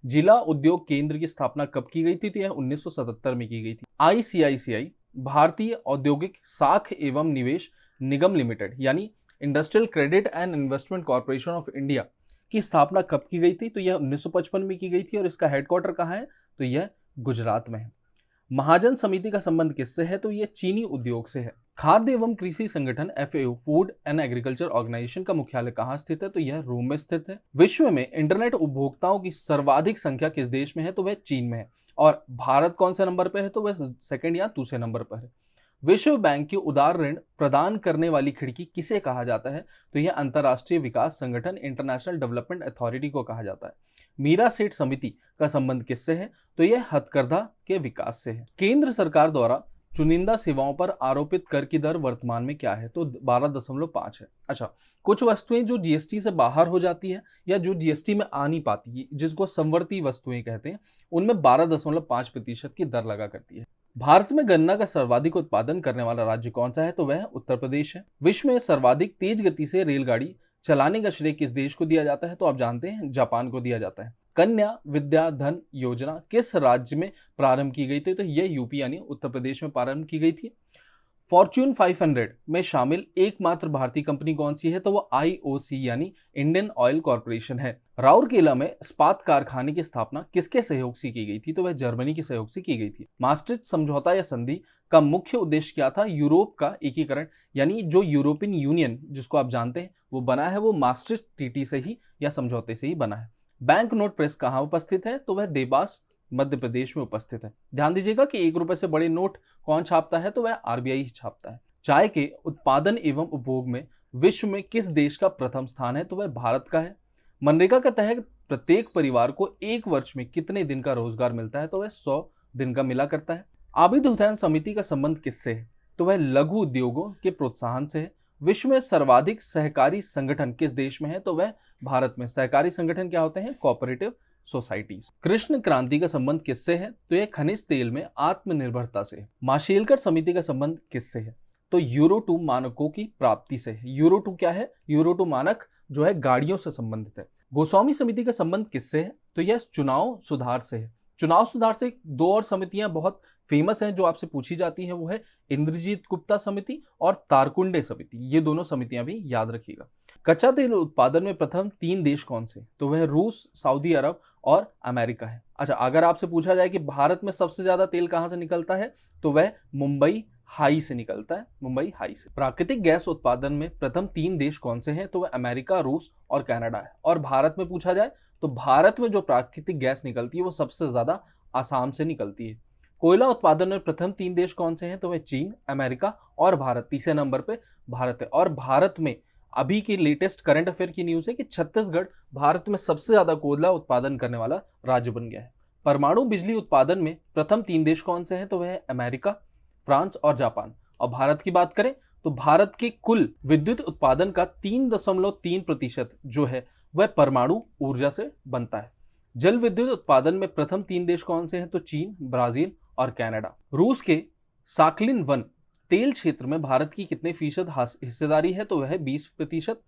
जिला उद्योग केंद्र की स्थापना कब की गई थी, तो यह 1977 में की गई थी। आईसीआईसीआई भारतीय औद्योगिक साख एवं निवेश निगम लिमिटेड यानी industrial credit and investment corporation of India की स्थापना कब की गई थी, तो यह 1955 में की गई थी और इसका हेडक्वार्टर कहाँ है, तो यह गुजरात में है। महाजन समिति का संबंध किससे है, तो यह चीनी उद्योग से है। खाद्य एवं कृषि संगठन FAO food and agriculture organisation का मुख्यालय कहाँ स्थित है, तो यह रोम में स्थित है। विश्व में इंटरनेट उपभोक्ताओं की सर्वाधिक संख्या किस देश में है, तो वह चीन में है। और भारत कौन से नंबर पर है, तो वह सेकंड या दूसरे नंबर पर है। विश्व बैंक की उदार ऋण प्रदान करने वाली खिड़की किसे कहा जाता है, तो यह अंतर्राष्ट्रीय विकास संगठन इंटरनेशनल डेवलपमेंट अथॉरिटी को कहा जाता है। मीरा सेठ समिति का संबंध किससे है, तो यह हथकरघा के विकास से है। केंद्र सरकार द्वारा चुनिंदा सेवाओं पर आरोपित कर की दर वर्तमान में क्या है, तो 12.5 है। अच्छा, कुछ वस्तुएं जो जीएसटी से बाहर हो जाती है या जो जीएसटी में आ नहीं पाती है, जिसको समवर्ती वस्तुएं कहते हैं, उनमें 12.5% की दर लगा करती है। भारत में गन्ना का सर्वाधिक उत्पादन करने वाला राज्य कौन सा है, तो वह उत्तर प्रदेश है। विश्व में सर्वाधिक तेज गति से रेलगाड़ी चलाने का श्रेय किस देश को दिया जाता है, तो आप जानते हैं जापान को दिया जाता है। कन्या विद्या धन योजना किस राज्य में प्रारंभ की गई थी, तो यह यूपी यानी उत्तर प्रदेश में प्रारंभ की गई थी। फॉर्च्यून 500 में शामिल एकमात्र भारतीय कंपनी कौन सी है, तो वो IOC यानी इंडियन ऑयल कॉर्पोरेशन है। राउरकेला में इस्पात कारखाने की स्थापना किसके सहयोग से की गई थी, तो वह जर्मनी के सहयोग से की गई थी। मास्ट्रिक्ट समझौता या संधि का मुख्य उद्देश्य क्या था, यूरोप का एकीकरण यानी जो यूरोपियन यूनियन जिसको आप जानते हैं वो बना है, वो मास्ट्रिक्ट ट्रीटी से ही या समझौते से ही बना है। बैंक नोट प्रेस कहाँ उपस्थित है, तो वह देवास मध्य प्रदेश में उपस्थित है। ध्यान दीजिएगा कि 1 रुपए से बड़े नोट कौन छापता है, तो वह RBI ही छापता है। चाय के उत्पादन एवं उपभोग में विश्व में किस देश का प्रथम स्थान है, तो वह भारत का है। मनरेगा के तहत प्रत्येक परिवार को 1 वर्ष में कितने दिन का रोजगार मिलता है, तो वह 100 दिन का मिला करता है। आबिद हुसैन समिति का संबंध किससे है, तो वह लघु उद्योगों के प्रोत्साहन से है। विश्व में सर्वाधिक सहकारी संगठन किस देश में है, तो वह भारत में। सहकारी संगठन क्या होते हैं, कोऑपरेटिव सोसाइटीज। कृष्ण क्रांति का संबंध किससे है, तो यह खनिज तेल में आत्मनिर्भरता से है। माशेलकर समिति का संबंध किससे है, तो यूरो 2 मानकों की प्राप्ति से है। यूरो 2 क्या है, यूरो 2 मानक जो है गाड़ियों से संबंधित है। गोस्वामी समिति का संबंध किससे है, तो यह चुनाव सुधार से है। चुनाव सुधार से 2 और समितियां बहुत फेमस हैं जो आपसे पूछी जाती हैं, वो है इंद्रजीत गुप्ता समिति और तारकुंडे समिति। ये दोनों समितियां भी याद रखिएगा। कच्चा तेल उत्पादन में प्रथम 3 देश कौन से, तो वह रूस, सऊदी अरब और अमेरिका है। अच्छा, अगर आपसे पूछा जाए कि भारत में सबसे ज्यादा तेल कहां से निकलता है, तो वह मुंबई हाई से निकलता है, मुंबई हाई से। प्राकृतिक गैस उत्पादन में प्रथम 3 देश कौन से हैं, तो वह अमेरिका, रूस और कनाडा है। और भारत में पूछा जाए तो भारत में जो प्राकृतिक गैस निकलती है वो सबसे ज्यादा आसाम से निकलती है। कोयला उत्पादन में प्रथम 3 देश कौन से हैं, तो वह चीन, अमेरिका और भारत। तीसरे नंबर पे भारत है। और भारत में अभी की लेटेस्ट करंट अफेयर की न्यूज है कि छत्तीसगढ़ भारत में सबसे ज्यादा कोयला उत्पादन करने वाला राज्य बन गया है। परमाणु बिजली उत्पादन में प्रथम 3 देश कौन से हैं, तो वह अमेरिका, फ्रांस और जापान। और भारत की बात करें तो भारत के कुल विद्युत उत्पादन का 3.3% जो है वह परमाणु ऊर्जा से बनता है। जल विद्युत उत्पादन में प्रथम 3 देश कौन से हैं, तो चीन, ब्राजील और कनाडा। रूस के साखलिन वन तेल क्षेत्र में भारत की कितने फीसद हिस्सेदारी है, तो वह 20%।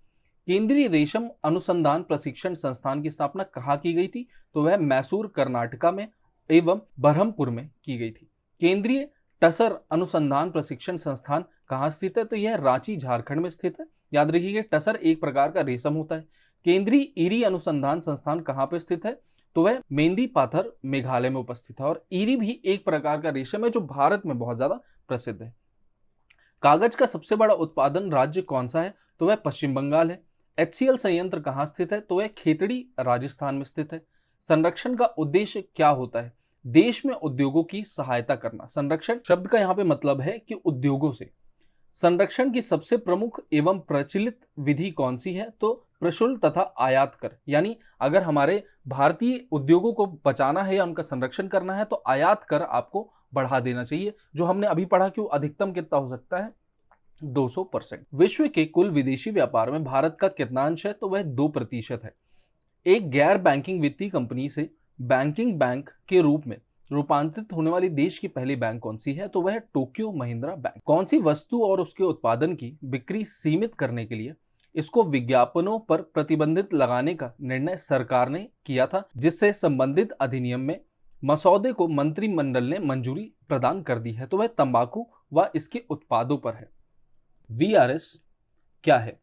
केंद्रीय रेशम अनुसंधान प्रशिक्षण संस्थान की स्थापना कहाँ की गई थी? तो वह मैसूर कर्नाटका में एवं बरहमपुर में की गई थी। केंद्रीय टसर अनुसंधान प्रशिक्षण संस्थान कहाँ स्थित है? तो यह रांची झारखंड में स्थित है। याद रखिए टसर एक प्रकार का रेशम होता है। केंद्रीय ईरी अनुसंधान संस्थान कहाँ पे स्थित है? तो वह मेहंदी पाथर मेघालय में उपस्थित है। और ईरी भी एक प्रकार का रेशम है जो भारत में बहुत ज्यादा प्रसिद्ध है। कागज का सबसे बड़ा उत्पादन राज्य कौन सा है? तो वह पश्चिम बंगाल है। HCL संयंत्र कहाँ स्थित है? तो वह खेतड़ी राजस्थान में स्थित है। संरक्षण का उद्देश्य क्या होता है? देश में उद्योगों की सहायता करना। संरक्षण शब्द का यहाँ पे मतलब है कि उद्योगों से। संरक्षण की सबसे प्रमुख एवं प्रचलित विधि कौन सी है? तो प्रशुल्क तथा आयात कर। यानी अगर हमारे भारतीय उद्योगों को बचाना है या उनका संरक्षण करना है तो आयात कर आपको बढ़ा देना चाहिए। जो हमने अभी पढ़ा कि वो अधिकतम कितना हो सकता है? 200%। विश्व के कुल विदेशी व्यापार में भारत का कितना अंश है? तो वह 2% है। एक गैर बैंकिंग वित्तीय कंपनी से बैंकिंग बैंक के रूप में रूपांतरित होने वाली देश की पहली बैंक कौन सी है? तो वह टोक्यो महिंद्रा बैंक। कौन सी वस्तु और उसके उत्पादन की बिक्री सीमित करने के लिए इसको विज्ञापनों पर प्रतिबंधित लगाने का निर्णय सरकार ने किया था, जिससे संबंधित अधिनियम में मसौदे को मंत्रिमंडल ने मंजूरी प्रदान कर दी है? तो वह तंबाकू व इसके उत्पादों पर है। VRS क्या है?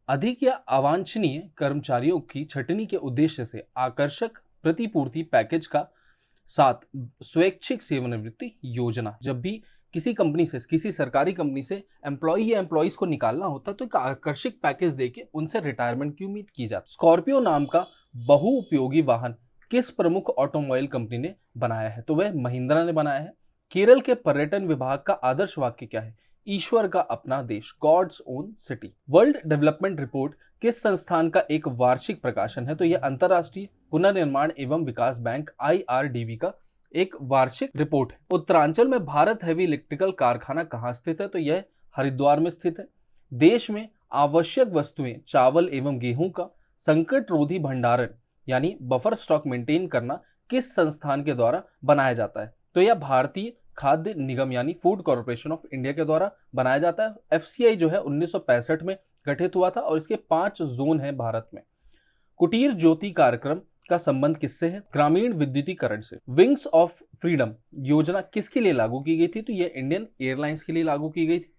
अधिक या अवांछनीय कर्मचारियों की छटनी के उद्देश्य से आकर्षक प्रतिपूर्ति पैकेज का साथ स्वैच्छिक सेवानिवृत्ति योजना। जब भी किसी कंपनी से, किसी सरकारी कंपनी से एम्प्लॉई या एम्प्लॉइज को निकालना होता है तो एक आकर्षक पैकेज देके उनसे रिटायरमेंट की उम्मीद की जाती है। स्कॉर्पियो नाम का बहुउपयोगी वाहन किस प्रमुख ऑटोमोबाइल कंपनी ने बनाया है? तो वह महिंद्रा ने बनाया है। केरल के पर्यटन विभाग का आदर्श वाक्य क्या है? ईश्वर का अपना देश, God's own city. World development report किस संस्थान का एक वार्षिक प्रकाशन है? तो यह अंतरराष्ट्रीय पुनर्निर्माण एवं विकास बैंक IRDB का एक वार्षिक रिपोर्ट है। उत्तरांचल में भारत हेवी इलेक्ट्रिकल कारखाना कहाँ स्थित है? तो यह हरिद्वार में स्थित है। देश में आवश्यक वस्तुएं चावल एवं गेहूं का संकट रोधी भंडारण यानी बफर स्टॉक मेंटेन करना किस संस्थान के द्वारा बनाया जाता है? तो यह भारतीय खाद्य निगम यानी फूड कॉर्पोरेशन ऑफ इंडिया के द्वारा बनाया जाता है। FCI जो है 1965 में गठित हुआ था और इसके 5 जोन हैं भारत में। कुटीर ज्योति कार्यक्रम का संबंध किससे है? ग्रामीण विद्युतीकरण से। विंग्स ऑफ फ्रीडम योजना किसके लिए लागू की गई थी? तो यह इंडियन एयरलाइंस के लिए लागू की गई थी।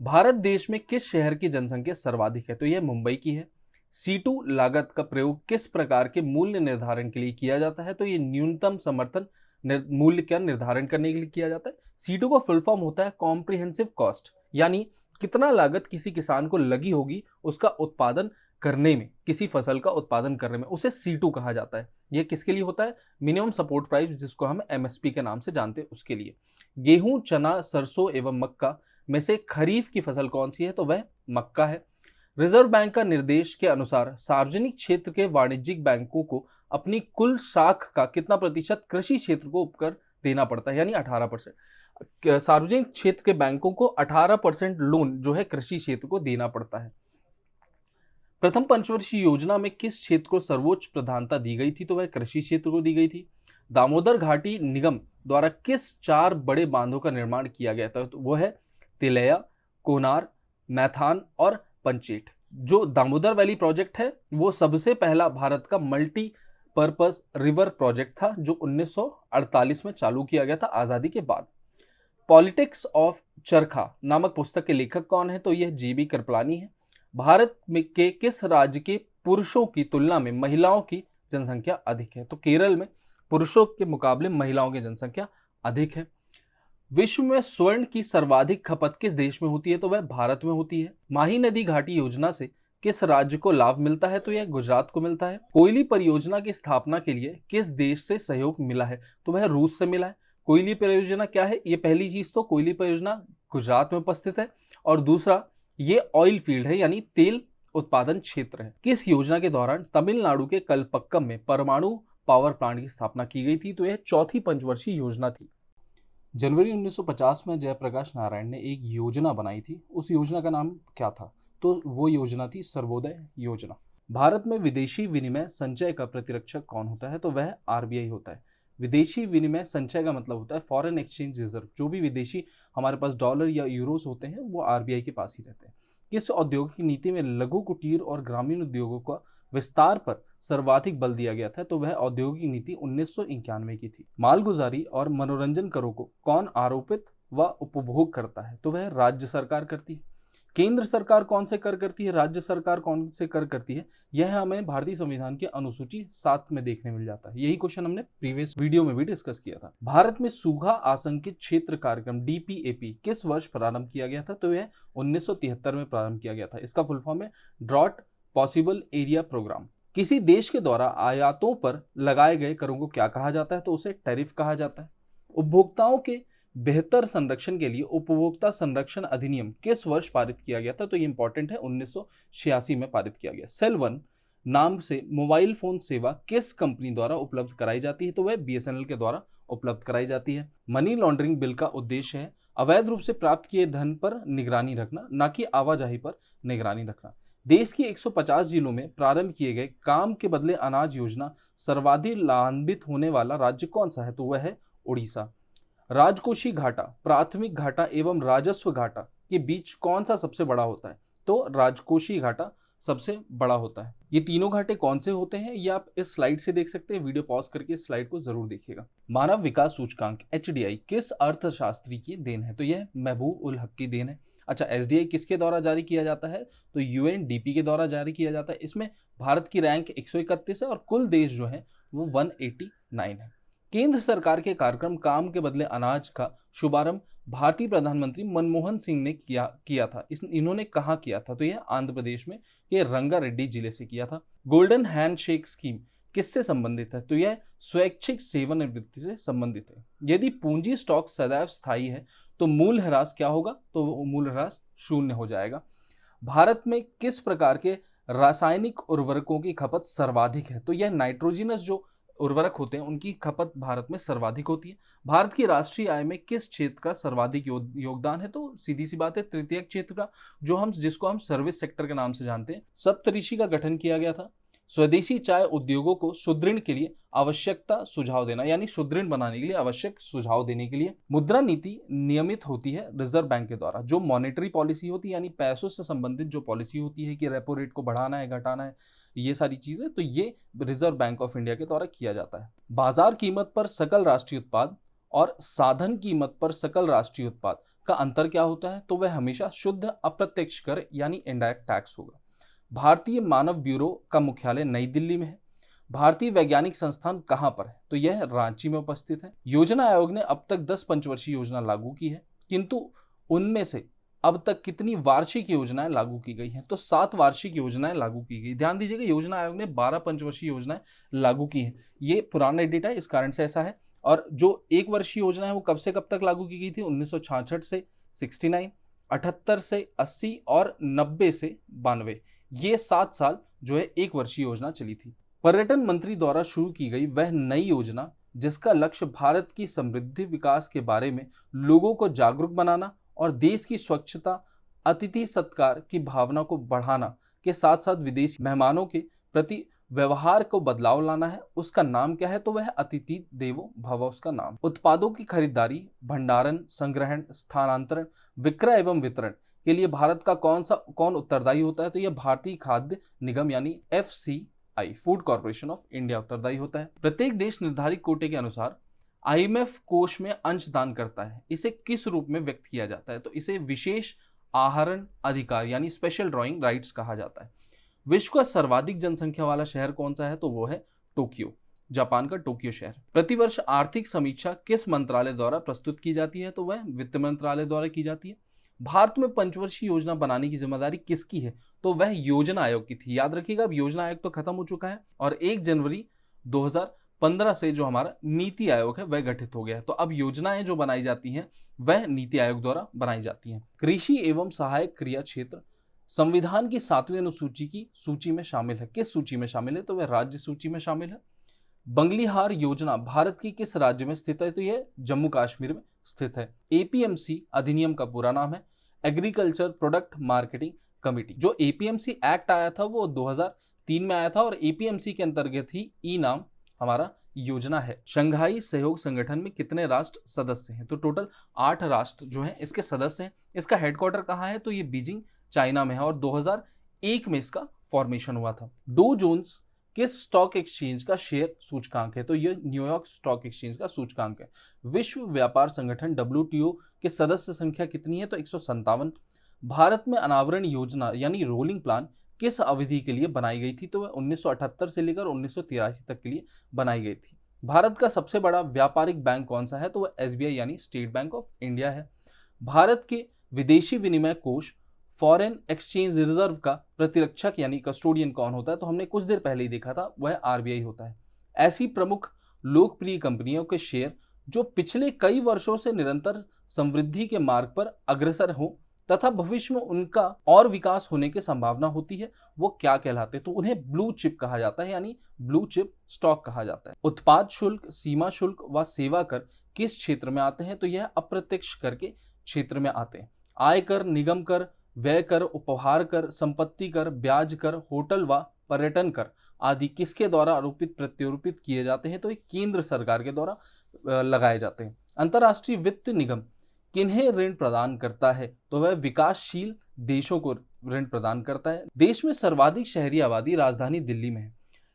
भारत देश में किस शहर की जनसंख्या सर्वाधिक है? तो यह मुंबई की है। C2 लागत का प्रयोग किस प्रकार के मूल्य निर्धारण के लिए किया जाता है? तो यह न्यूनतम समर्थन मूल्य का निर्धारण करने के लिए किया जाता है। C2 का फुल फॉर्म होता है कॉम्प्रिहेंसिव कॉस्ट, यानी कितना लागत किसी किसान को लगी होगी उसका उत्पादन करने में, किसी फसल का उत्पादन करने में, उसे C2 कहा जाता है। यह किसके लिए होता है? मिनिमम सपोर्ट प्राइस, जिसको हम MSP के नाम से जानते हैं, उसके लिए। गेहूं, चना, सरसों एवं मक्का में से खरीफ की फसल कौन सी है? तो वह मक्का है। रिजर्व बैंक का निर्देश के अनुसार सार्वजनिक क्षेत्र के वाणिज्यिक बैंकों को अपनी कुल साख का कितना प्रतिशत कृषि क्षेत्र को उपकर देना पड़ता है? यानी 18%। सार्वजनिक क्षेत्र के बैंकों को 18% लोन जो है कृषि क्षेत्र को देना पड़ता है। प्रथम पंचवर्षीय योजना में किस क्षेत्र को सर्वोच्च प्रधानता दी गई थी? तो वह कृषि क्षेत्र को दी गई थी। दामोदर घाटी निगम द्वारा किस 4 बड़े बांधों का निर्माण किया गया था? तो वो है तिलैया, कोनार, मैथान और पंचेट। जो दामोदर वैली प्रोजेक्ट है वो सबसे पहला भारत का मल्टी पर्पस रिवर प्रोजेक्ट था जो 1948 में चालू किया गया था आजादी के बाद। पॉलिटिक्स ऑफ चरखा नामक पुस्तक के लेखक कौन है? तो यह JB कृपलानी है। भारत में के किस राज्य के पुरुषों की तुलना में महिलाओं की जनसंख्या अधिक है? तो केरल में पुरुषों के मुकाबले महिलाओं की जनसंख्या अधिक है। विश्व में स्वर्ण की सर्वाधिक खपत किस देश में होती है? तो वह भारत में होती है। माही नदी घाटी योजना से किस राज्य को लाभ मिलता है? तो यह गुजरात को मिलता है। कोयली परियोजना की स्थापना के लिए किस देश से सहयोग मिला है? तो वह रूस से मिला है। कोयली परियोजना क्या है? ये पहली चीज तो कोयली परियोजना गुजरात में उपस्थित है और दूसरा ये ऑयल फील्ड है यानी तेल उत्पादन क्षेत्र है। किस योजना के दौरान तमिलनाडु के कलपक्कम में परमाणु पावर प्लांट की स्थापना की गई थी? तो यह चौथी पंचवर्षीय योजना थी। जनवरी 1950 में जयप्रकाश नारायण ने एक योजना बनाई थी। उस योजना का नाम क्या था? तो वो योजना थी सर्वोदय योजना। भारत में विदेशी विनिमय संचय का प्रतिरक्षक कौन होता है? तो वह RBI होता है। विदेशी विनिमय संचय का मतलब होता है फॉरेन एक्सचेंज रिजर्व। जो भी विदेशी हमारे पास डॉलर या यूरोस होते हैं वो RBI के पास ही रहते हैं। किस औद्योगिक नीति में लघु कुटीर और ग्रामीण उद्योगों का विस्तार पर सर्वाधिक बल दिया गया था? तो वह औद्योगिक नीति 1991 की थी। मालगुजारी और मनोरंजन करों को कौन आरोपित व उपभोग करता है? तो वह राज्य सरकार करती है। केंद्र सरकार कौन से कर करती है, राज्य सरकार कौन से कर करती है, यह हमें भारतीय संविधान की अनुसूची 7 में देखने मिल जाता है। यही क्वेश्चन हमने प्रीवियस वीडियो में भी डिस्कस किया था। भारत में सूखा आशंकित क्षेत्र कार्यक्रम DPAP किस वर्ष प्रारंभ किया गया था? तो यह 1973 में प्रारंभ किया गया था। इसका फुल फॉर्म है ड्रॉट पॉसिबल एरिया प्रोग्राम। किसी देश के द्वारा आयातों पर लगाए गए करों को क्या कहा जाता है? तो उसे टैरिफ कहा जाता है। उपभोक्ताओं के बेहतर संरक्षण के लिए उपभोक्ता संरक्षण अधिनियम किस वर्ष पारित किया गया था? तो ये इंपॉर्टेंट है, 1986 में पारित किया गया। सेल 1 नाम से मोबाइल फोन सेवा किस कंपनी द्वारा उपलब्ध कराई जाती है? तो वह BSNL के द्वारा उपलब्ध कराई जाती है। मनी लॉन्ड्रिंग बिल का उद्देश्य है अवैध रूप से प्राप्त किए धन पर निगरानी रखना, न कि आवाजाही पर निगरानी रखना। देश की 150 जिलों में प्रारंभ किए गए काम के बदले अनाज योजना सर्वाधिक लाभान्वित होने वाला राज्य कौन सा है? तो वह है उड़ीसा। राजकोषीय घाटा, प्राथमिक घाटा एवं राजस्व घाटा के बीच कौन सा सबसे बड़ा होता है? तो राजकोषीय घाटा सबसे बड़ा होता है। ये तीनों घाटे कौन से होते हैं ये आप इस स्लाइड से देख सकते हैं। वीडियो पॉज करके इस स्लाइड को जरूर देखिएगा। मानव विकास सूचकांक HDI किस अर्थशास्त्री की देन है? तो यह महबूब उल हक की देन है। अच्छा, SDI किसके द्वारा जारी किया जाता है? तो UNDP के द्वारा जारी किया जाता है। इसमें भारत की रैंक 131 है और कुल देश जो है वो 189 है। केंद्र सरकार के कार्यक्रम काम के बदले अनाज का शुभारंभ भारतीय प्रधानमंत्री मनमोहन सिंह ने किया था। इन्होंने कहाँ किया था? तो यह आंध्र प्रदेश में ये रंगारेड्डी जिले से किया था। गोल्डन हैंडशेक स्कीम किससे संबंधित है? तो यह स्वैच्छिक सेवानिवृत्ति से संबंधित है। यदि पूंजी स्टॉक सदैव स्थायी है तो मूल्यह्रास क्या होगा? तो मूल्यह्रास 0 हो जाएगा। भारत में किस प्रकार के रासायनिक उर्वरकों की खपत सर्वाधिक है? तो यह नाइट्रोजनस जो उर्वरक होते हैं उनकी खपत भारत में सर्वाधिक होती है। भारत की राष्ट्रीय आय में किस क्षेत्र का सर्वाधिक योगदान है? तो सीधी सी बात है तृतीयक क्षेत्र का, जिसको हम सर्विस सेक्टर के नाम से जानते हैं। सप्तऋषि का गठन किया गया था। स्वदेशी चाय उद्योगों को सुदृढ़ के लिए आवश्यकता सुझाव देना, यानी सुदृढ़ बनाने के लिए आवश्यक सुझाव देने के लिए। मुद्रा नीति नियमित होती है रिजर्व बैंक के द्वारा। जो मॉनेटरी पॉलिसी होती है यानी पैसों से संबंधित जो पॉलिसी होती है कि रेपो रेट को बढ़ाना है घटाना है, ये सारी चीजें, तो ये रिजर्व बैंक ऑफ इंडिया के द्वारा किया जाता है। बाजार कीमत पर सकल राष्ट्रीय उत्पाद और साधन कीमत पर सकल राष्ट्रीय उत्पाद का अंतर क्या होता है? तो वह हमेशा शुद्ध अप्रत्यक्ष कर यानी इनडायरेक्ट टैक्स होगा। भारतीय मानव ब्यूरो का मुख्यालय नई दिल्ली में है। भारतीय वैज्ञानिक संस्थान कहाँ पर है? तो यह रांची में उपस्थित है। योजना आयोग ने अब तक 10 पंचवर्षीय योजना लागू की है, किंतु उनमें से अब तक कितनी वार्षिक योजनाएं लागू की गई हैं? तो 7 वार्षिक योजनाएं लागू की गई। ध्यान दीजिएगा, योजना आयोग ने 12 पंचवर्षीय योजनाएं लागू की हैं। ये पुराना डेटा है, इस कारण से ऐसा है। और जो 1 वर्षीय योजना है वो कब से कब तक लागू की गई थी? 1966 से 69, 78 से 80 और 90 से 92। ये 7 साल जो है 1 वर्षीय योजना चली थी। पर्यटन मंत्री द्वारा शुरू की गई वह नई योजना जिसका लक्ष्य भारत की समृद्धि विकास के बारे में लोगों को जागरूक बनाना और देश की स्वच्छता, अतिथि सत्कार की भावना को बढ़ाना के साथ साथ विदेशी मेहमानों के प्रति व्यवहार को बदलाव लाना है, उसका नाम क्या है? तो वह अतिथि देवो भव उसका नाम। उत्पादों की खरीदारी, भंडारण, संग्रहण, स्थानांतरण, विक्रय एवं वितरण के लिए भारत का कौन उत्तरदायी होता है? तो यह भारतीय खाद्य निगम यानी FCI, food corporation of India उत्तरदायी होता है। प्रत्येक देश निर्धारित कोटे के अनुसार IMF कोष में अंशदान करता है। इसे किस रूप में व्यक्त किया जाता है? तो इसे विशेष आहरण अधिकार यानी स्पेशल ड्रॉइंग राइट्स कहा जाता है। विश्व का सर्वाधिक जनसंख्या वाला शहर कौन सा है? तो वो है टोक्यो, जापान का टोक्यो शहर। प्रतिवर्ष आर्थिक समीक्षा किस मंत्रालय द्वारा प्रस्तुत की जाती है? तो वह वित्त मंत्रालय द्वारा की जाती है। भारत में पंचवर्षीय योजना बनाने की जिम्मेदारी किसकी है? तो वह योजना आयोग की थी। याद रखिएगा, अब योजना आयोग तो खत्म हो चुका है और 1 जनवरी 2015 से जो हमारा नीति आयोग है वह गठित हो गया है। तो अब योजनाएं जो बनाई जाती हैं वह नीति आयोग द्वारा बनाई जाती हैं। कृषि एवं सहायक क्रिया क्षेत्र संविधान की 7वीं अनुसूची की सूची में शामिल है। किस सूची में शामिल है? तो वह राज्य सूची में शामिल है। बंगलीहार योजना भारत की किस राज्य में स्थित है? तो यह जम्मू कश्मीर में स्थित है। APMC अधिनियम का पूरा नाम है एग्रीकल्चर प्रोडक्ट मार्केटिंग कमेटी। जो APMC एक्ट आया था वो 2003 में आया था और APMC के अंतर्गत ही नाम हमारा योजना है। शंघाई सहयोग संगठन में कितने राष्ट्र सदस्य हैं? तो टोटल 8 राष्ट्र जो हैं इसके सदस्य हैं। इसका हेडक्वार्टर कहाँ है? तो ये बीजिंग चाइना में है और 2001 में इसका फॉर्मेशन हुआ था। डो जोन्स किस स्टॉक एक्सचेंज का शेयर सूचकांक है? तो ये न्यूयॉर्क स्टॉक एक्सचेंज का सूचकांक है। विश्व व्यापार संगठन WTO के सदस्य संख्या कितनी है? तो 157। भारत में अनावरण योजना यानी रोलिंग प्लान किस अवधि के लिए बनाई गई थी? तो वह 1978 से लेकर 1983 तक के लिए बनाई गई थी। भारत का सबसे बड़ा व्यापारिक बैंक कौन सा है? तो वह SBI यानी स्टेट बैंक ऑफ इंडिया है। भारत के विदेशी विनिमय कोष फॉरेन एक्सचेंज रिजर्व का प्रतिरक्षक यानी कस्टोडियन कौन होता है? तो हमने कुछ देर पहले ही देखा था, वह RBI होता है। ऐसी प्रमुख लोकप्रिय कंपनियों के शेयर जो पिछले कई वर्षों से निरंतर समृद्धि के मार्ग पर अग्रसर हो तथा भविष्य में उनका और विकास होने की संभावना होती है, वो क्या कहलाते हैं? तो उन्हें ब्लू चिप कहा जाता है यानी ब्लू चिप स्टॉक कहा जाता है। उत्पाद शुल्क, सीमा शुल्क व सेवा कर किस क्षेत्र में आते हैं? तो यह अप्रत्यक्ष कर के क्षेत्र में आते हैं। आय कर, निगम कर, व्यय कर, उपहार कर, संपत्ति कर, ब्याज कर, होटल व पर्यटन कर आदि किसके द्वारा आरोपित प्रत्यारोपित किए जाते हैं? तो ये केंद्र सरकार के द्वारा लगाए जाते हैं। अंतर्राष्ट्रीय वित्त निगम किन्हें ऋण प्रदान करता है? तो वह विकासशील देशों को ऋण प्रदान करता है। देश में सर्वाधिक शहरी आबादी राजधानी दिल्ली में है।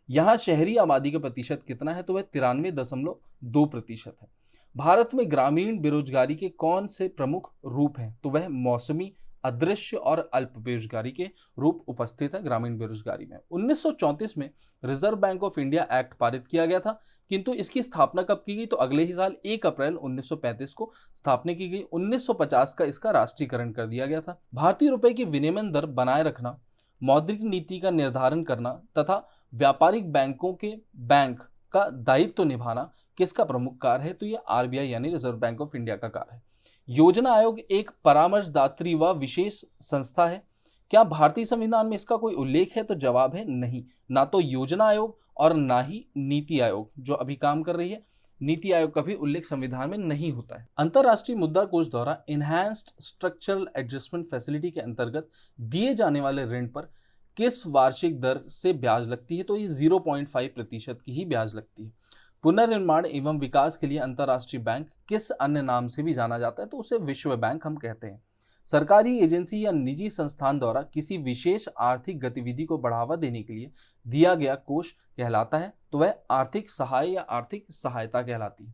यहाँ शहरी आबादी का प्रतिशत कितना है? तो वह 93.2% है। भारत में ग्रामीण बेरोजगारी के कौन से प्रमुख रूप हैं? तो वह मौसमी, अदृश्य और अल्प बेरोजगारी के रूप उपस्थित है ग्रामीण बेरोजगारी में। 1934 में reserve bank of India act पारित किया गया था, किंतु इसकी स्थापना कब की गई? तो अगले ही साल 1 अप्रैल 1935 को स्थापना की गई। 1950 का इसका राष्ट्रीयकरण कर दिया गया था। भारतीय रुपए की विनिमय दर बनाए रखना, मौद्रिक नीति का निर्धारण करना तथा व्यापारिक बैंकों के बैंक का दायित्व निभाना किसका प्रमुख कार्य है? तो यह RBI यानी रिजर्व बैंक ऑफ इंडिया का कार्य है। योजना आयोग एक परामर्शदात्री व विशेष संस्था है। क्या भारतीय संविधान में इसका कोई उल्लेख है? तो जवाब है नहीं। ना तो योजना आयोग और ना ही नीति आयोग जो अभी काम कर रही है, नीति आयोग का भी उल्लेख संविधान में नहीं होता है। अंतरराष्ट्रीय मुद्रा कोष द्वारा इनहैंस्ड स्ट्रक्चरल एडजस्टमेंट फैसिलिटी के अंतर्गत दिए जाने वाले ऋण पर किस वार्षिक दर से ब्याज लगती है? तो ये 0.5% की ही ब्याज लगती है। पुनर्निर्माण एवं विकास के लिए अंतर्राष्ट्रीय बैंक किस अन्य नाम से भी जाना जाता है? तो उसे विश्व बैंक हम कहते हैं। सरकारी एजेंसी या निजी संस्थान द्वारा किसी विशेष आर्थिक गतिविधि को बढ़ावा देने के लिए दिया गया कोष कहलाता है, तो वह आर्थिक सहाय या आर्थिक सहायता कहलाती है।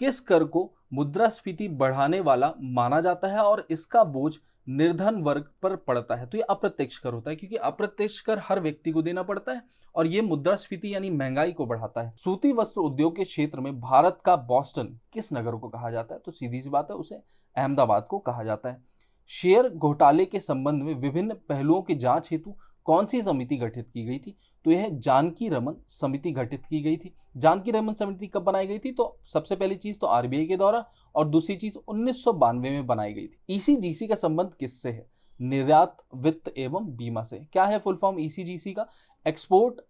किस कर को मुद्रास्फीति बढ़ाने वाला माना जाता है और इसका बोझ निर्धन वर्ग पर पड़ता है? तो ये अप्रत्यक्ष कर होता है, क्योंकि अप्रत्यक्ष कर हर व्यक्ति को देना पड़ता है और ये मुद्रास्फीति यानी महंगाई को बढ़ाता है। सूती वस्त्र उद्योग के क्षेत्र में भारत का बॉस्टन किस नगर को कहा जाता है? तो सीधी सी बात है, उसे अहमदाबाद को कहा जाता है। शेयर घोटाले के संबंध में विभिन्न पहलुओं की जांच हेतु कौन सी समिति गठित की गई थी? तो यह जानकी रमन समिति गठित की गई थी। जानकी रमन समिति कब बनाई गई थी? तो सबसे पहली चीज तो RBI के द्वारा और दूसरी चीज 1992 में बनाई गई थी। ECGC का संबंध किससे है? निर्यात, वित्त एवं बीमा से। क्या है फुल फॉर्म ECGC का? Export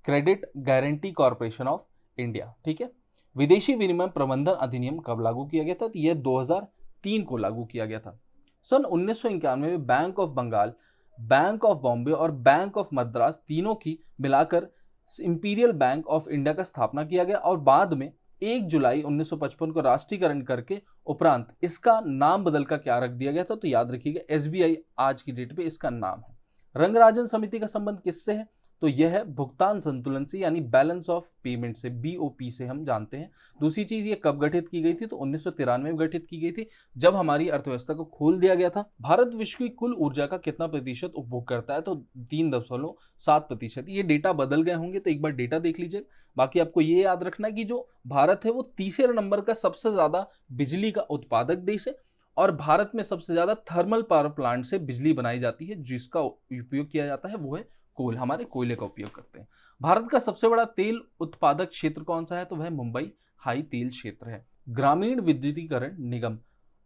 credit guarantee corporation of India. ठीक है। विदेशी विनिमय प्रबंधन अधिनियम कब लागू किया गया था? तो यह 2003 को लागू किया गया था। सन 1991 में bank of Bengal, bank of Bombay और बैंक ऑफ मद्रास तीनों की मिलाकर इंपीरियल बैंक ऑफ इंडिया का स्थापना किया गया और बाद में 1 जुलाई 1955 को राष्ट्रीयकरण करके उपरांत इसका नाम बदल कर क्या रख दिया गया था? तो याद रखिएगा SBI आज की डेट पे इसका नाम है। रंगराजन समिति का संबंध किससे है? तो यह है भुगतान संतुलन से यानी बैलेंस ऑफ पेमेंट से, BOP से हम जानते हैं। दूसरी चीज ये कब गठित की गई थी? तो 1993 में गठित की गई थी, जब हमारी अर्थव्यवस्था को खोल दिया गया था। भारत विश्व की कुल ऊर्जा का कितना प्रतिशत उपभोग करता है? तो 3.7%। ये डेटा बदल गए होंगे, तो एक बार डेटा देख लीजिए। बाकी आपको ये याद रखना कि जो भारत है वो तीसरे नंबर का सबसे ज्यादा बिजली का उत्पादक देश है और भारत में सबसे ज्यादा थर्मल पावर प्लांट से बिजली बनाई जाती है, जिसका उपयोग किया जाता है वो है कोल, हमारे कोयले का उपयोग करते हैं। भारत का सबसे बड़ा तेल उत्पादक क्षेत्र कौन सा है? तो वह मुंबई हाई तेल क्षेत्र है। ग्रामीण विद्युतीकरण निगम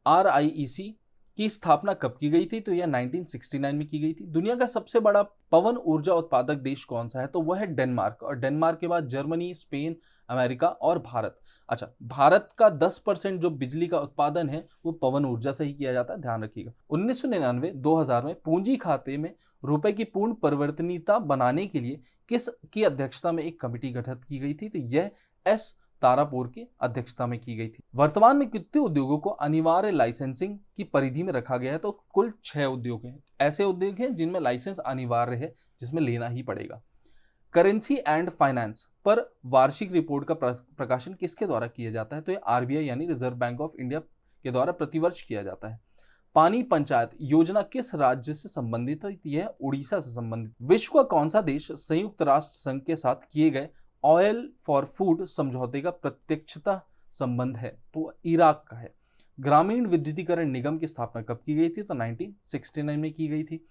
RIEC की स्थापना कब की गई थी? तो यह 1969 में की गई थी। दुनिया का सबसे बड़ा पवन ऊर्जा उत्पादक देश कौन सा है? तो वह है डेनमार्क, और डेनमार्क के बाद जर्मनी, स्पेन, अमेरिका और भारत। अच्छा, भारत का 10% जो बिजली का उत्पादन है वो पवन ऊर्जा से ही किया जाता है, ध्यान रखिएगा। 1999-2000 में पूंजी खाते में रुपए की पूर्ण परिवर्तनीयता बनाने के लिए किस की अध्यक्षता में एक कमेटी गठित की गई थी? तो यह S तारापुर की अध्यक्षता में की गई थी। वर्तमान में कितने उद्योगों को अनिवार्य लाइसेंसिंग की परिधि में रखा गया है? तो कुल 6 उद्योग हैं। ऐसे उद्योग हैं जिनमें लाइसेंस अनिवार्य है, जिसमें लेना ही पड़ेगा। करेंसी एंड फाइनेंस पर वार्षिक रिपोर्ट का प्रकाशन किसके द्वारा किया जाता है? तो ये आरबीआई यानी रिजर्व बैंक ऑफ इंडिया के द्वारा प्रतिवर्ष किया जाता है। पानी पंचायत योजना किस राज्य से संबंधित है? यह उड़ीसा से संबंधित। विश्व का कौन सा देश संयुक्त राष्ट्र संघ के साथ किए गए ऑयल फॉर फूड समझौते का प्रत्यक्षता संबंध है? तो इराक का है। ग्रामीण विद्युतीकरण निगम की स्थापना कब की गई थी? तो 1969 में की गई थी।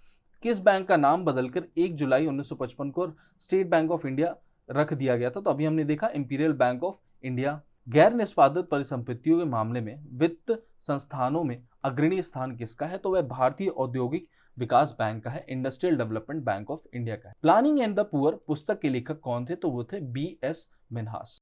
किस बैंक का नाम बदलकर 1 जुलाई 1955 को स्टेट बैंक ऑफ इंडिया रख दिया गया था? तो अभी हमने देखा इंपीरियल बैंक ऑफ इंडिया। गैर निष्पादित परिसंपत्तियों के मामले में वित्त संस्थानों में अग्रणी स्थान किसका है? तो वह भारतीय औद्योगिक विकास बैंक का है, industrial development bank of India का है। प्लानिंग एंड द पुअर पुस्तक के लेखक कौन थे? तो वो थे बी एस मिन्हास।